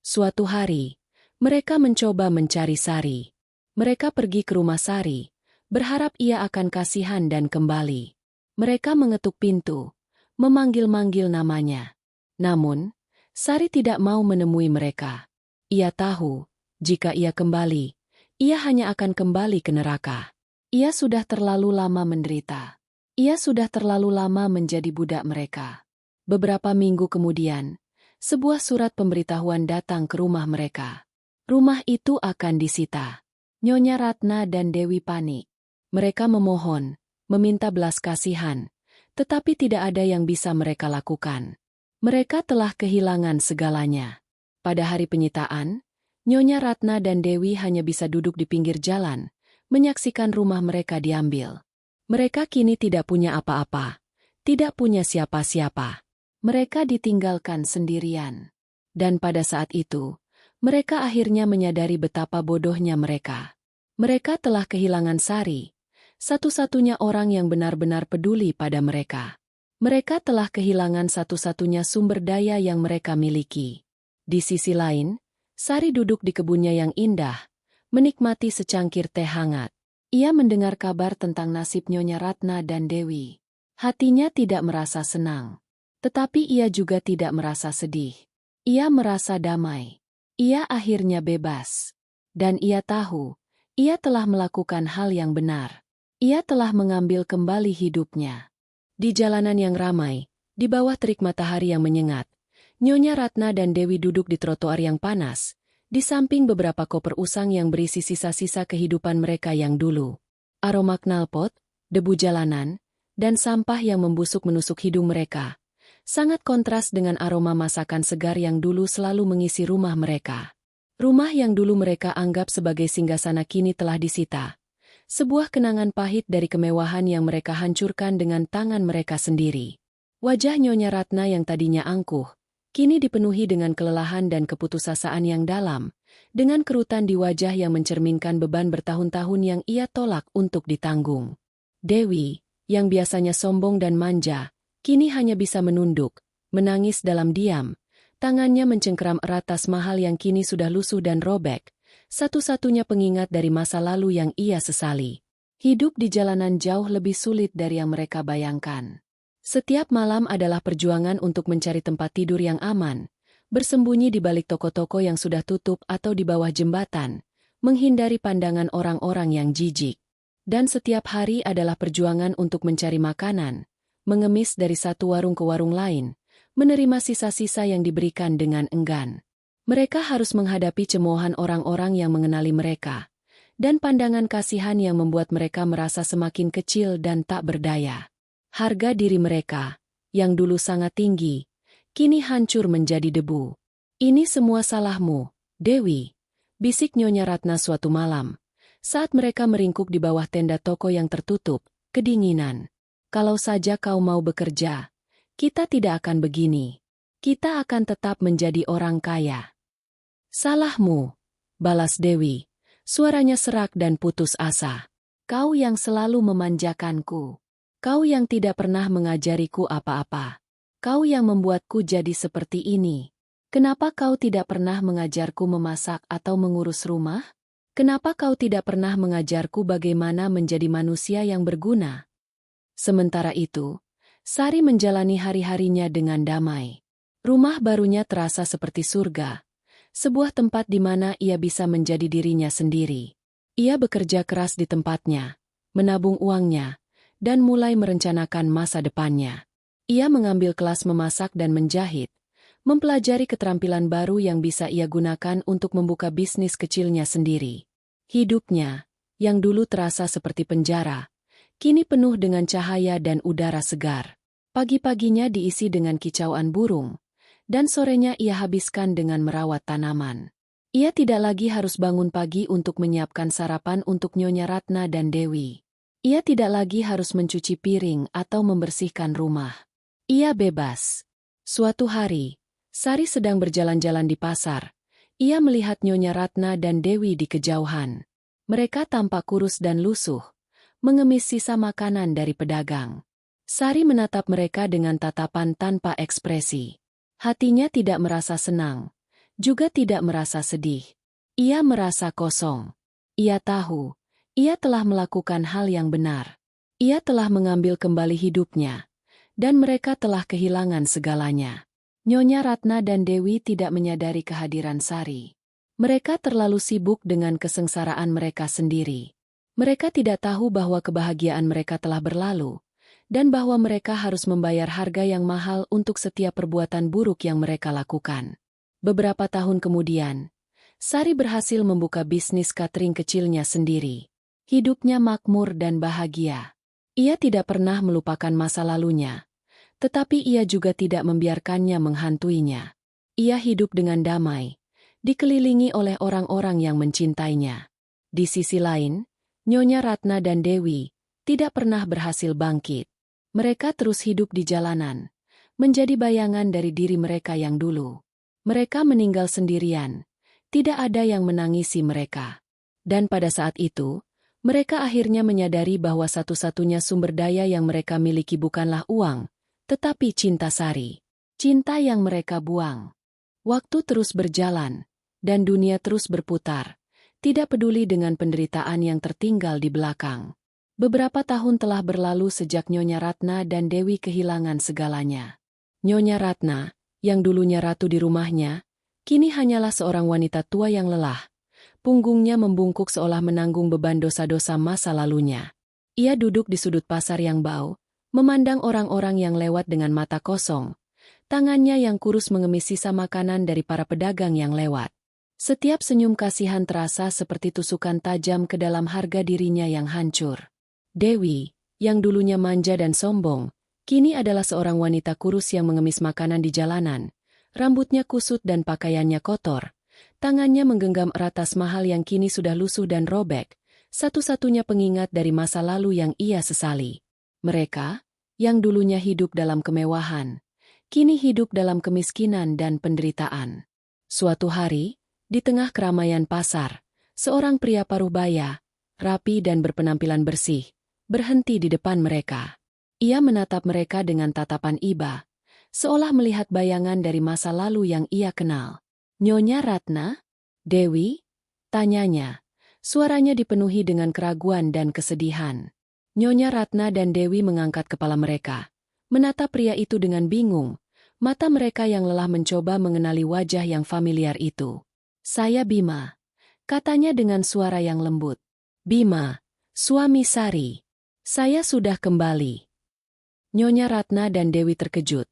Suatu hari, mereka mencoba mencari Sari. Mereka pergi ke rumah Sari, berharap ia akan kasihan dan kembali. Mereka mengetuk pintu, memanggil-manggil namanya. Namun, Sari tidak mau menemui mereka. Ia tahu, jika ia kembali, ia hanya akan kembali ke neraka. Ia sudah terlalu lama menderita. Ia sudah terlalu lama menjadi budak mereka. Beberapa minggu kemudian, sebuah surat pemberitahuan datang ke rumah mereka. Rumah itu akan disita. Nyonya Ratna dan Dewi panik. Mereka memohon, meminta belas kasihan, tetapi tidak ada yang bisa mereka lakukan. Mereka telah kehilangan segalanya. Pada hari penyitaan, Nyonya Ratna dan Dewi hanya bisa duduk di pinggir jalan, menyaksikan rumah mereka diambil. Mereka kini tidak punya apa-apa, tidak punya siapa-siapa. Mereka ditinggalkan sendirian. Dan pada saat itu, mereka akhirnya menyadari betapa bodohnya mereka. Mereka telah kehilangan Sari, satu-satunya orang yang benar-benar peduli pada mereka. Mereka telah kehilangan satu-satunya sumber daya yang mereka miliki. Di sisi lain, Sari duduk di kebunnya yang indah, menikmati secangkir teh hangat. Ia mendengar kabar tentang nasib Nyonya Ratna dan Dewi. Hatinya tidak merasa senang, tetapi ia juga tidak merasa sedih. Ia merasa damai. Ia akhirnya bebas. Dan ia tahu, ia telah melakukan hal yang benar. Ia telah mengambil kembali hidupnya. Di jalanan yang ramai, di bawah terik matahari yang menyengat, Nyonya Ratna dan Dewi duduk di trotoar yang panas, di samping beberapa koper usang yang berisi sisa-sisa kehidupan mereka yang dulu. Aroma knalpot, debu jalanan, dan sampah yang membusuk menusuk hidung mereka sangat kontras dengan aroma masakan segar yang dulu selalu mengisi rumah mereka. Rumah yang dulu mereka anggap sebagai singgasana kini telah disita. Sebuah kenangan pahit dari kemewahan yang mereka hancurkan dengan tangan mereka sendiri. Wajah Nyonya Ratna yang tadinya angkuh, kini dipenuhi dengan kelelahan dan keputusasaan yang dalam, dengan kerutan di wajah yang mencerminkan beban bertahun-tahun yang ia tolak untuk ditanggung. Dewi, yang biasanya sombong dan manja, kini hanya bisa menunduk, menangis dalam diam. Tangannya mencengkeram erat tas mahal yang kini sudah lusuh dan robek, satu-satunya pengingat dari masa lalu yang ia sesali. Hidup di jalanan jauh lebih sulit dari yang mereka bayangkan. Setiap malam adalah perjuangan untuk mencari tempat tidur yang aman, bersembunyi di balik toko-toko yang sudah tutup atau di bawah jembatan, menghindari pandangan orang-orang yang jijik. Dan setiap hari adalah perjuangan untuk mencari makanan, mengemis dari satu warung ke warung lain, menerima sisa-sisa yang diberikan dengan enggan. Mereka harus menghadapi cemoohan orang-orang yang mengenali mereka, dan pandangan kasihan yang membuat mereka merasa semakin kecil dan tak berdaya. Harga diri mereka, yang dulu sangat tinggi, kini hancur menjadi debu. Ini semua salahmu, Dewi, bisik Nyonya Ratna suatu malam, saat mereka meringkuk di bawah tenda toko yang tertutup, kedinginan. Kalau saja kau mau bekerja, kita tidak akan begini. Kita akan tetap menjadi orang kaya. Salahmu, balas Dewi, suaranya serak dan putus asa. Kau yang selalu memanjakanku. Kau yang tidak pernah mengajariku apa-apa. Kau yang membuatku jadi seperti ini. Kenapa kau tidak pernah mengajarku memasak atau mengurus rumah? Kenapa kau tidak pernah mengajarku bagaimana menjadi manusia yang berguna? Sementara itu, Sari menjalani hari-harinya dengan damai. Rumah barunya terasa seperti surga, sebuah tempat di mana ia bisa menjadi dirinya sendiri. Ia bekerja keras di tempatnya, menabung uangnya, dan mulai merencanakan masa depannya. Ia mengambil kelas memasak dan menjahit, mempelajari keterampilan baru yang bisa ia gunakan untuk membuka bisnis kecilnya sendiri. Hidupnya, yang dulu terasa seperti penjara, kini penuh dengan cahaya dan udara segar. Pagi-paginya diisi dengan kicauan burung, dan sorenya ia habiskan dengan merawat tanaman. Ia tidak lagi harus bangun pagi untuk menyiapkan sarapan untuk Nyonya Ratna dan Dewi. Ia tidak lagi harus mencuci piring atau membersihkan rumah. Ia bebas. Suatu hari, Sari sedang berjalan-jalan di pasar. Ia melihat Nyonya Ratna dan Dewi di kejauhan. Mereka tampak kurus dan lusuh, mengemis sisa makanan dari pedagang. Sari menatap mereka dengan tatapan tanpa ekspresi. Hatinya tidak merasa senang, juga tidak merasa sedih. Ia merasa kosong. Ia tahu, ia telah melakukan hal yang benar. Ia telah mengambil kembali hidupnya, dan mereka telah kehilangan segalanya. Nyonya Ratna dan Dewi tidak menyadari kehadiran Sari. Mereka terlalu sibuk dengan kesengsaraan mereka sendiri. Mereka tidak tahu bahwa kebahagiaan mereka telah berlalu, dan bahwa mereka harus membayar harga yang mahal untuk setiap perbuatan buruk yang mereka lakukan. Beberapa tahun kemudian, Sari berhasil membuka bisnis catering kecilnya sendiri. Hidupnya makmur dan bahagia. Ia tidak pernah melupakan masa lalunya, tetapi ia juga tidak membiarkannya menghantuinya. Ia hidup dengan damai, dikelilingi oleh orang-orang yang mencintainya. Di sisi lain, Nyonya Ratna dan Dewi tidak pernah berhasil bangkit. Mereka terus hidup di jalanan, menjadi bayangan dari diri mereka yang dulu. Mereka meninggal sendirian, tidak ada yang menangisi mereka. Dan pada saat itu, mereka akhirnya menyadari bahwa satu-satunya sumber daya yang mereka miliki bukanlah uang, tetapi cinta Sari. Cinta yang mereka buang. Waktu terus berjalan, dan dunia terus berputar, tidak peduli dengan penderitaan yang tertinggal di belakang. Beberapa tahun telah berlalu sejak Nyonya Ratna dan Dewi kehilangan segalanya. Nyonya Ratna, yang dulunya ratu di rumahnya, kini hanyalah seorang wanita tua yang lelah. Punggungnya membungkuk seolah menanggung beban dosa-dosa masa lalunya. Ia duduk di sudut pasar yang bau, memandang orang-orang yang lewat dengan mata kosong. Tangannya yang kurus mengemis sisa makanan dari para pedagang yang lewat. Setiap senyum kasihan terasa seperti tusukan tajam ke dalam harga dirinya yang hancur. Dewi, yang dulunya manja dan sombong, kini adalah seorang wanita kurus yang mengemis makanan di jalanan. Rambutnya kusut dan pakaiannya kotor. Tangannya menggenggam erat tas mahal yang kini sudah lusuh dan robek, satu-satunya pengingat dari masa lalu yang ia sesali. Mereka, yang dulunya hidup dalam kemewahan, kini hidup dalam kemiskinan dan penderitaan. Suatu hari, di tengah keramaian pasar, seorang pria paruh baya, rapi dan berpenampilan bersih, berhenti di depan mereka. Ia menatap mereka dengan tatapan iba, seolah melihat bayangan dari masa lalu yang ia kenal. "Nyonya Ratna? Dewi?" tanyanya. Suaranya dipenuhi dengan keraguan dan kesedihan. Nyonya Ratna dan Dewi mengangkat kepala mereka, menatap pria itu dengan bingung. Mata mereka yang lelah mencoba mengenali wajah yang familiar itu. "Saya Bima," katanya dengan suara yang lembut. "Bima, suami Sari. Saya sudah kembali." Nyonya Ratna dan Dewi terkejut,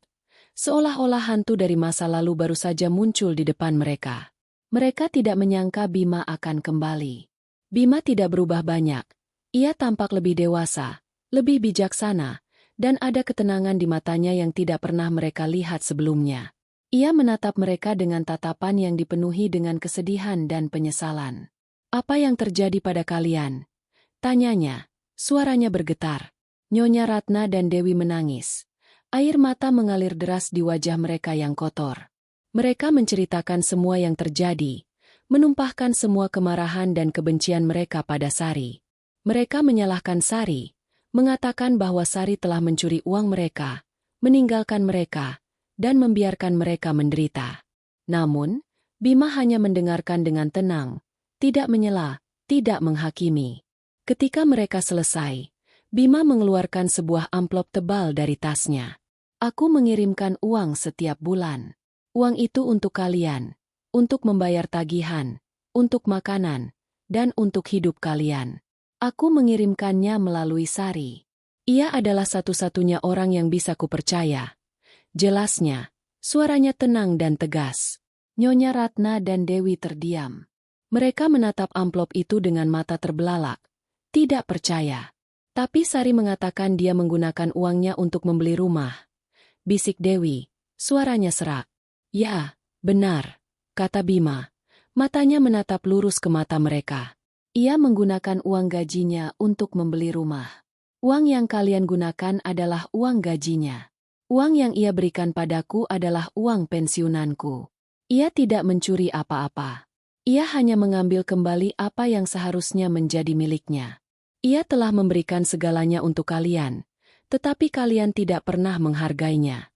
seolah-olah hantu dari masa lalu baru saja muncul di depan mereka. Mereka tidak menyangka Bima akan kembali. Bima tidak berubah banyak. Ia tampak lebih dewasa, lebih bijaksana, dan ada ketenangan di matanya yang tidak pernah mereka lihat sebelumnya. Ia menatap mereka dengan tatapan yang dipenuhi dengan kesedihan dan penyesalan. "Apa yang terjadi pada kalian?" tanyanya. Suaranya bergetar. Nyonya Ratna dan Dewi menangis. Air mata mengalir deras di wajah mereka yang kotor. Mereka menceritakan semua yang terjadi, menumpahkan semua kemarahan dan kebencian mereka pada Sari. Mereka menyalahkan Sari, mengatakan bahwa Sari telah mencuri uang mereka, meninggalkan mereka, dan membiarkan mereka menderita. Namun, Bima hanya mendengarkan dengan tenang, tidak menyela, tidak menghakimi. Ketika mereka selesai, Bima mengeluarkan sebuah amplop tebal dari tasnya. "Aku mengirimkan uang setiap bulan. Uang itu untuk kalian, untuk membayar tagihan, untuk makanan, dan untuk hidup kalian. Aku mengirimkannya melalui Sari." Ia adalah satu-satunya orang yang bisa kupercaya. Jelasnya, suaranya tenang dan tegas. Nyonya Ratna dan Dewi terdiam. Mereka menatap amplop itu dengan mata terbelalak. Tidak percaya. Tapi Sari mengatakan dia menggunakan uangnya untuk membeli rumah. Bisik Dewi, suaranya serak. Ya, benar, kata Bima. Matanya menatap lurus ke mata mereka. Ia menggunakan uang gajinya untuk membeli rumah. Uang yang kalian gunakan adalah uang gajinya. Uang yang ia berikan padaku adalah uang pensiunanku. Ia tidak mencuri apa-apa. Ia hanya mengambil kembali apa yang seharusnya menjadi miliknya. Ia telah memberikan segalanya untuk kalian, tetapi kalian tidak pernah menghargainya.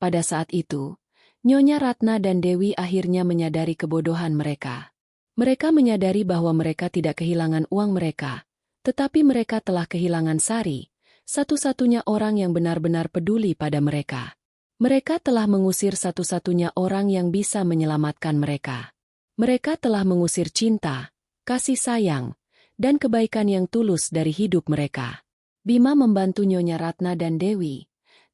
Pada saat itu, Nyonya Ratna dan Dewi akhirnya menyadari kebodohan mereka. Mereka menyadari bahwa mereka tidak kehilangan uang mereka, tetapi mereka telah kehilangan Sari, satu-satunya orang yang benar-benar peduli pada mereka. Mereka telah mengusir satu-satunya orang yang bisa menyelamatkan mereka. Mereka telah mengusir cinta, kasih sayang, dan kebaikan yang tulus dari hidup mereka. Bima membantu Nyonya Ratna dan Dewi,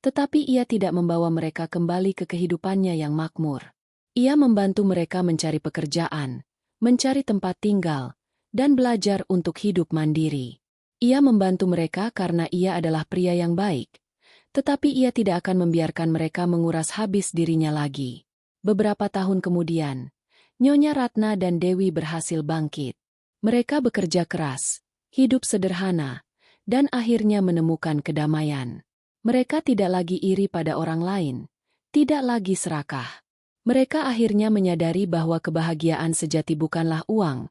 tetapi ia tidak membawa mereka kembali ke kehidupannya yang makmur. Ia membantu mereka mencari pekerjaan, mencari tempat tinggal, dan belajar untuk hidup mandiri. Ia membantu mereka karena ia adalah pria yang baik, tetapi ia tidak akan membiarkan mereka menguras habis dirinya lagi. Beberapa tahun kemudian, Nyonya Ratna dan Dewi berhasil bangkit. Mereka bekerja keras, hidup sederhana, dan akhirnya menemukan kedamaian. Mereka tidak lagi iri pada orang lain, tidak lagi serakah. Mereka akhirnya menyadari bahwa kebahagiaan sejati bukanlah uang,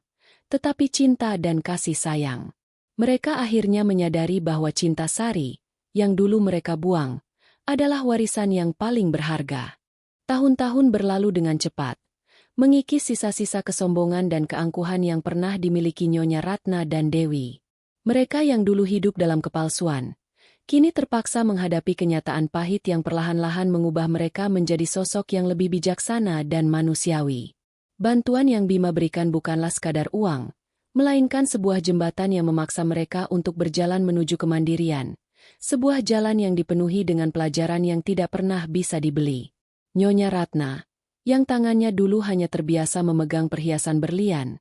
tetapi cinta dan kasih sayang. Mereka akhirnya menyadari bahwa cinta Sari, yang dulu mereka buang, adalah warisan yang paling berharga. Tahun-tahun berlalu dengan cepat, mengikis sisa-sisa kesombongan dan keangkuhan yang pernah dimiliki Nyonya Ratna dan Dewi. Mereka yang dulu hidup dalam kepalsuan, kini terpaksa menghadapi kenyataan pahit yang perlahan-lahan mengubah mereka menjadi sosok yang lebih bijaksana dan manusiawi. Bantuan yang Bima berikan bukanlah sekadar uang, melainkan sebuah jembatan yang memaksa mereka untuk berjalan menuju kemandirian, sebuah jalan yang dipenuhi dengan pelajaran yang tidak pernah bisa dibeli. Nyonya Ratna, yang tangannya dulu hanya terbiasa memegang perhiasan berlian,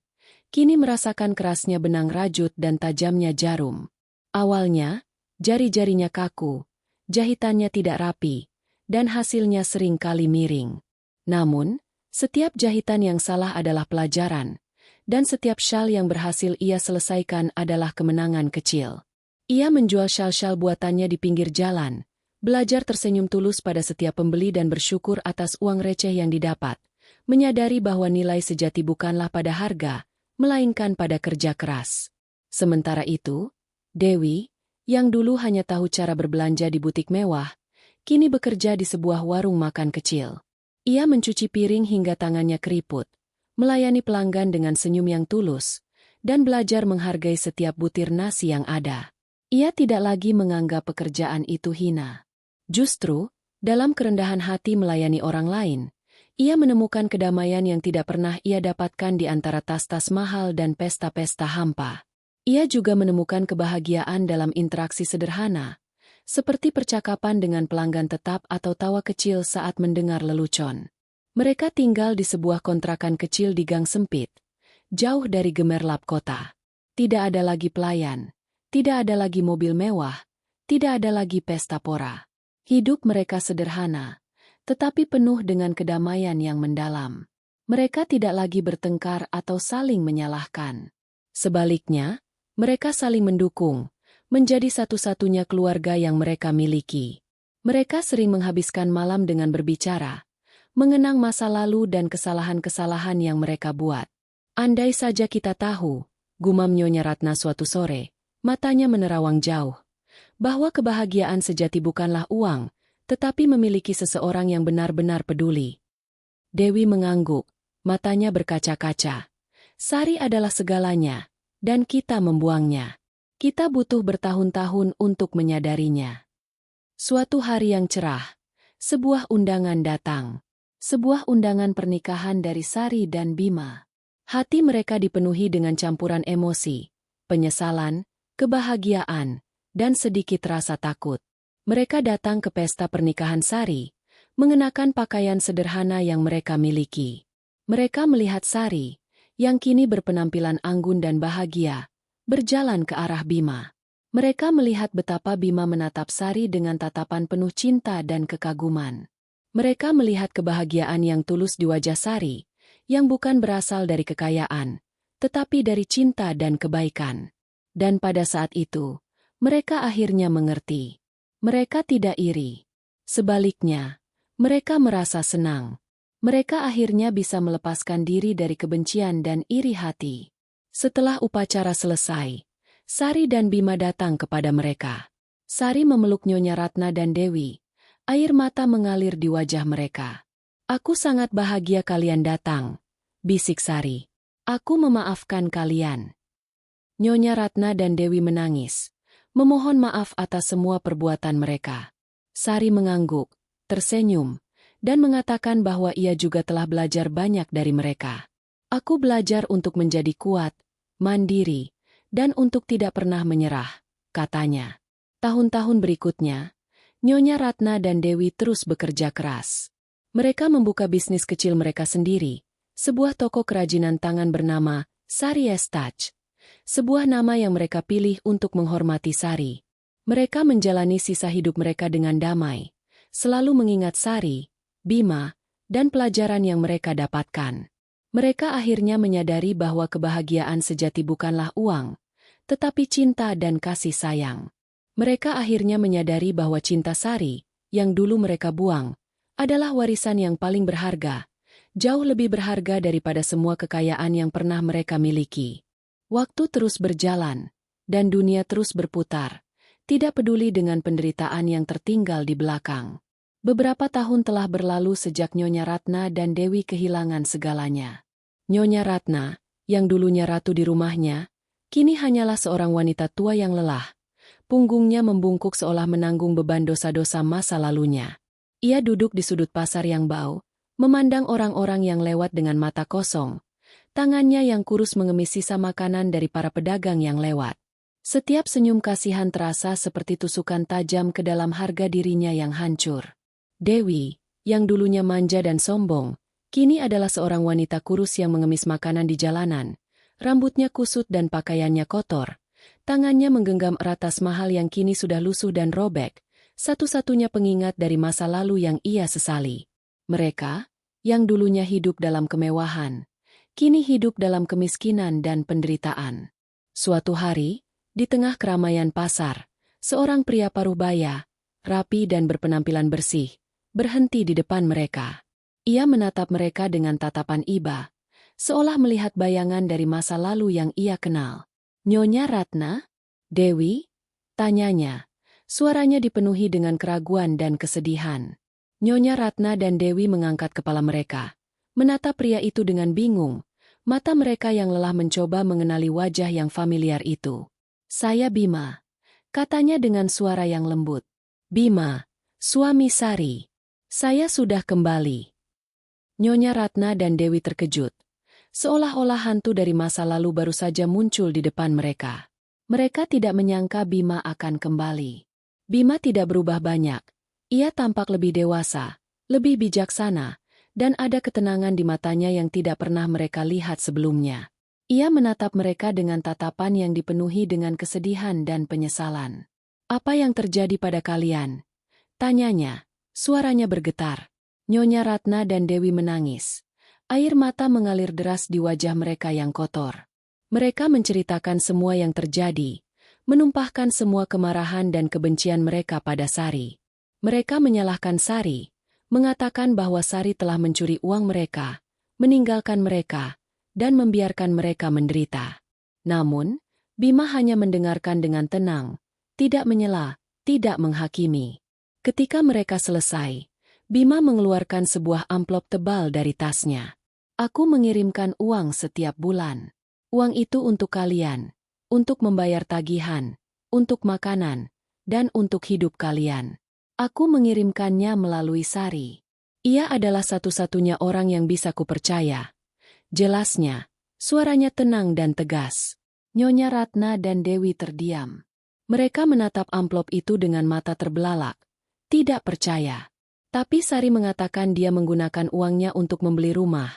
kini merasakan kerasnya benang rajut dan tajamnya jarum. Awalnya, jari-jarinya kaku, jahitannya tidak rapi, dan hasilnya sering kali miring. Namun, setiap jahitan yang salah adalah pelajaran, dan setiap syal yang berhasil ia selesaikan adalah kemenangan kecil. Ia menjual syal-syal buatannya di pinggir jalan, belajar tersenyum tulus pada setiap pembeli dan bersyukur atas uang receh yang didapat, menyadari bahwa nilai sejati bukanlah pada harga, melainkan pada kerja keras. Sementara itu, Dewi, yang dulu hanya tahu cara berbelanja di butik mewah, kini bekerja di sebuah warung makan kecil. Ia mencuci piring hingga tangannya keriput, melayani pelanggan dengan senyum yang tulus, dan belajar menghargai setiap butir nasi yang ada. Ia tidak lagi menganggap pekerjaan itu hina. Justru, dalam kerendahan hati melayani orang lain, ia menemukan kedamaian yang tidak pernah ia dapatkan di antara tas-tas mahal dan pesta-pesta hampa. Ia juga menemukan kebahagiaan dalam interaksi sederhana, seperti percakapan dengan pelanggan tetap atau tawa kecil saat mendengar lelucon. Mereka tinggal di sebuah kontrakan kecil di gang sempit, jauh dari gemerlap kota. Tidak ada lagi pelayan, tidak ada lagi mobil mewah, tidak ada lagi pesta pora. Hidup mereka sederhana, tetapi penuh dengan kedamaian yang mendalam. Mereka tidak lagi bertengkar atau saling menyalahkan. Sebaliknya, mereka saling mendukung, menjadi satu-satunya keluarga yang mereka miliki. Mereka sering menghabiskan malam dengan berbicara, mengenang masa lalu dan kesalahan-kesalahan yang mereka buat. Andai saja kita tahu, gumam Nyonya Ratna suatu sore, matanya menerawang jauh, bahwa kebahagiaan sejati bukanlah uang, tetapi memiliki seseorang yang benar-benar peduli. Dewi mengangguk, matanya berkaca-kaca. Sari adalah segalanya, dan kita membuangnya. Kita butuh bertahun-tahun untuk menyadarinya. Suatu hari yang cerah, sebuah undangan datang. Sebuah undangan pernikahan dari Sari dan Bima. Hati mereka dipenuhi dengan campuran emosi, penyesalan, kebahagiaan, dan sedikit rasa takut. Mereka datang ke pesta pernikahan Sari, mengenakan pakaian sederhana yang mereka miliki. Mereka melihat Sari, yang kini berpenampilan anggun dan bahagia, berjalan ke arah Bima. Mereka melihat betapa Bima menatap Sari dengan tatapan penuh cinta dan kekaguman. Mereka melihat kebahagiaan yang tulus di wajah Sari, yang bukan berasal dari kekayaan, tetapi dari cinta dan kebaikan. Dan pada saat itu, mereka akhirnya mengerti. Mereka tidak iri. Sebaliknya, mereka merasa senang. Mereka akhirnya bisa melepaskan diri dari kebencian dan iri hati. Setelah upacara selesai, Sari dan Bima datang kepada mereka. Sari memeluk Nyonya Ratna dan Dewi. Air mata mengalir di wajah mereka. "Aku sangat bahagia kalian datang," bisik Sari. "Aku memaafkan kalian." Nyonya Ratna dan Dewi menangis, memohon maaf atas semua perbuatan mereka. Sari mengangguk, tersenyum, dan mengatakan bahwa ia juga telah belajar banyak dari mereka. "Aku belajar untuk menjadi kuat, mandiri, dan untuk tidak pernah menyerah," katanya. Tahun-tahun berikutnya, Nyonya Ratna dan Dewi terus bekerja keras. Mereka membuka bisnis kecil mereka sendiri, sebuah toko kerajinan tangan bernama Sari Touch. Sebuah nama yang mereka pilih untuk menghormati Sari. Mereka menjalani sisa hidup mereka dengan damai, selalu mengingat Sari, Bima, dan pelajaran yang mereka dapatkan. Mereka akhirnya menyadari bahwa kebahagiaan sejati bukanlah uang, tetapi cinta dan kasih sayang. Mereka akhirnya menyadari bahwa cinta Sari, yang dulu mereka buang, adalah warisan yang paling berharga, jauh lebih berharga daripada semua kekayaan yang pernah mereka miliki. Waktu terus berjalan, dan dunia terus berputar, tidak peduli dengan penderitaan yang tertinggal di belakang. Beberapa tahun telah berlalu sejak Nyonya Ratna dan Dewi kehilangan segalanya. Nyonya Ratna, yang dulunya ratu di rumahnya, kini hanyalah seorang wanita tua yang lelah. Punggungnya membungkuk seolah menanggung beban dosa-dosa masa lalunya. Ia duduk di sudut pasar yang bau, memandang orang-orang yang lewat dengan mata kosong. Tangannya yang kurus mengemis sisa makanan dari para pedagang yang lewat. Setiap senyum kasihan terasa seperti tusukan tajam ke dalam harga dirinya yang hancur. Dewi, yang dulunya manja dan sombong, kini adalah seorang wanita kurus yang mengemis makanan di jalanan. Rambutnya kusut dan pakaiannya kotor. Tangannya menggenggam erat tas mahal yang kini sudah lusuh dan robek, satu-satunya pengingat dari masa lalu yang ia sesali. Mereka, yang dulunya hidup dalam kemewahan, kini hidup dalam kemiskinan dan penderitaan. Suatu hari, di tengah keramaian pasar, seorang pria parubaya, rapi dan berpenampilan bersih, berhenti di depan mereka. Ia menatap mereka dengan tatapan iba, seolah melihat bayangan dari masa lalu yang ia kenal. "Nyonya Ratna? Dewi?" tanyanya. Suaranya dipenuhi dengan keraguan dan kesedihan. Nyonya Ratna dan Dewi mengangkat kepala mereka, menatap pria itu dengan bingung. Mata mereka yang lelah mencoba mengenali wajah yang familiar itu. "Saya Bima," katanya dengan suara yang lembut. "Bima, suami Sari. Saya sudah kembali." Nyonya Ratna dan Dewi terkejut. Seolah-olah hantu dari masa lalu baru saja muncul di depan mereka. Mereka tidak menyangka Bima akan kembali. Bima tidak berubah banyak. Ia tampak lebih dewasa, lebih bijaksana, dan ada ketenangan di matanya yang tidak pernah mereka lihat sebelumnya. Ia menatap mereka dengan tatapan yang dipenuhi dengan kesedihan dan penyesalan. "Apa yang terjadi pada kalian?" tanyanya. Suaranya bergetar. Nyonya Ratna dan Dewi menangis. Air mata mengalir deras di wajah mereka yang kotor. Mereka menceritakan semua yang terjadi, menumpahkan semua kemarahan dan kebencian mereka pada Sari. Mereka menyalahkan Sari, mengatakan bahwa Sari telah mencuri uang mereka, meninggalkan mereka, dan membiarkan mereka menderita. Namun, Bima hanya mendengarkan dengan tenang, tidak menyela, tidak menghakimi. Ketika mereka selesai, Bima mengeluarkan sebuah amplop tebal dari tasnya. "Aku mengirimkan uang setiap bulan. Uang itu untuk kalian, untuk membayar tagihan, untuk makanan, dan untuk hidup kalian. Aku mengirimkannya melalui Sari. Ia adalah satu-satunya orang yang bisa kupercaya." Jelasnya, suaranya tenang dan tegas. Nyonya Ratna dan Dewi terdiam. Mereka menatap amplop itu dengan mata terbelalak, tidak percaya. Tapi Sari mengatakan dia menggunakan uangnya untuk membeli rumah.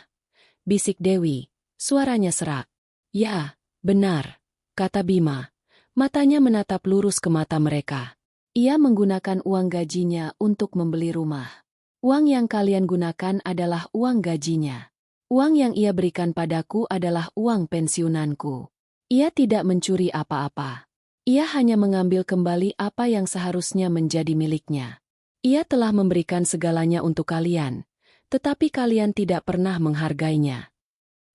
Bisik Dewi, suaranya serak. Ya, benar, kata Bima. Matanya menatap lurus ke mata mereka. Ia menggunakan uang gajinya untuk membeli rumah. Uang yang kalian gunakan adalah uang gajinya. Uang yang ia berikan padaku adalah uang pensiunanku. Ia tidak mencuri apa-apa. Ia hanya mengambil kembali apa yang seharusnya menjadi miliknya. Ia telah memberikan segalanya untuk kalian, tetapi kalian tidak pernah menghargainya.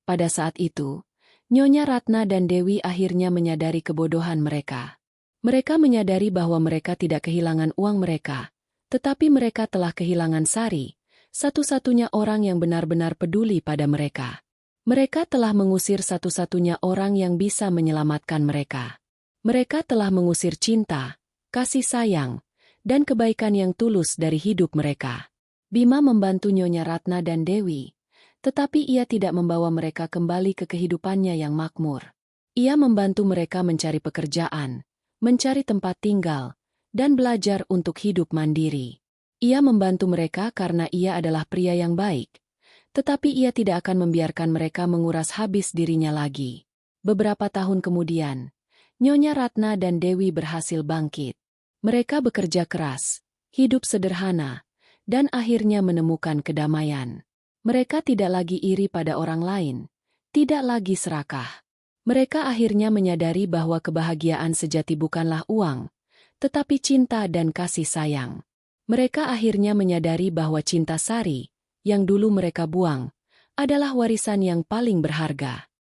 Pada saat itu, Nyonya Ratna dan Dewi akhirnya menyadari kebodohan mereka. Mereka menyadari bahwa mereka tidak kehilangan uang mereka, tetapi mereka telah kehilangan Sari, satu-satunya orang yang benar-benar peduli pada mereka. Mereka telah mengusir satu-satunya orang yang bisa menyelamatkan mereka. Mereka telah mengusir cinta, kasih sayang, dan kebaikan yang tulus dari hidup mereka. Bima membantu Nyonya Ratna dan Dewi, tetapi ia tidak membawa mereka kembali ke kehidupannya yang makmur. Ia membantu mereka mencari pekerjaan, mencari tempat tinggal, dan belajar untuk hidup mandiri. Ia membantu mereka karena ia adalah pria yang baik, tetapi ia tidak akan membiarkan mereka menguras habis dirinya lagi. Beberapa tahun kemudian, Nyonya Ratna dan Dewi berhasil bangkit. Mereka bekerja keras, hidup sederhana, dan akhirnya menemukan kedamaian. Mereka tidak lagi iri pada orang lain, tidak lagi serakah. Mereka akhirnya menyadari bahwa kebahagiaan sejati bukanlah uang, tetapi cinta dan kasih sayang. Mereka akhirnya menyadari bahwa cinta Sari, yang dulu mereka buang, adalah warisan yang paling berharga.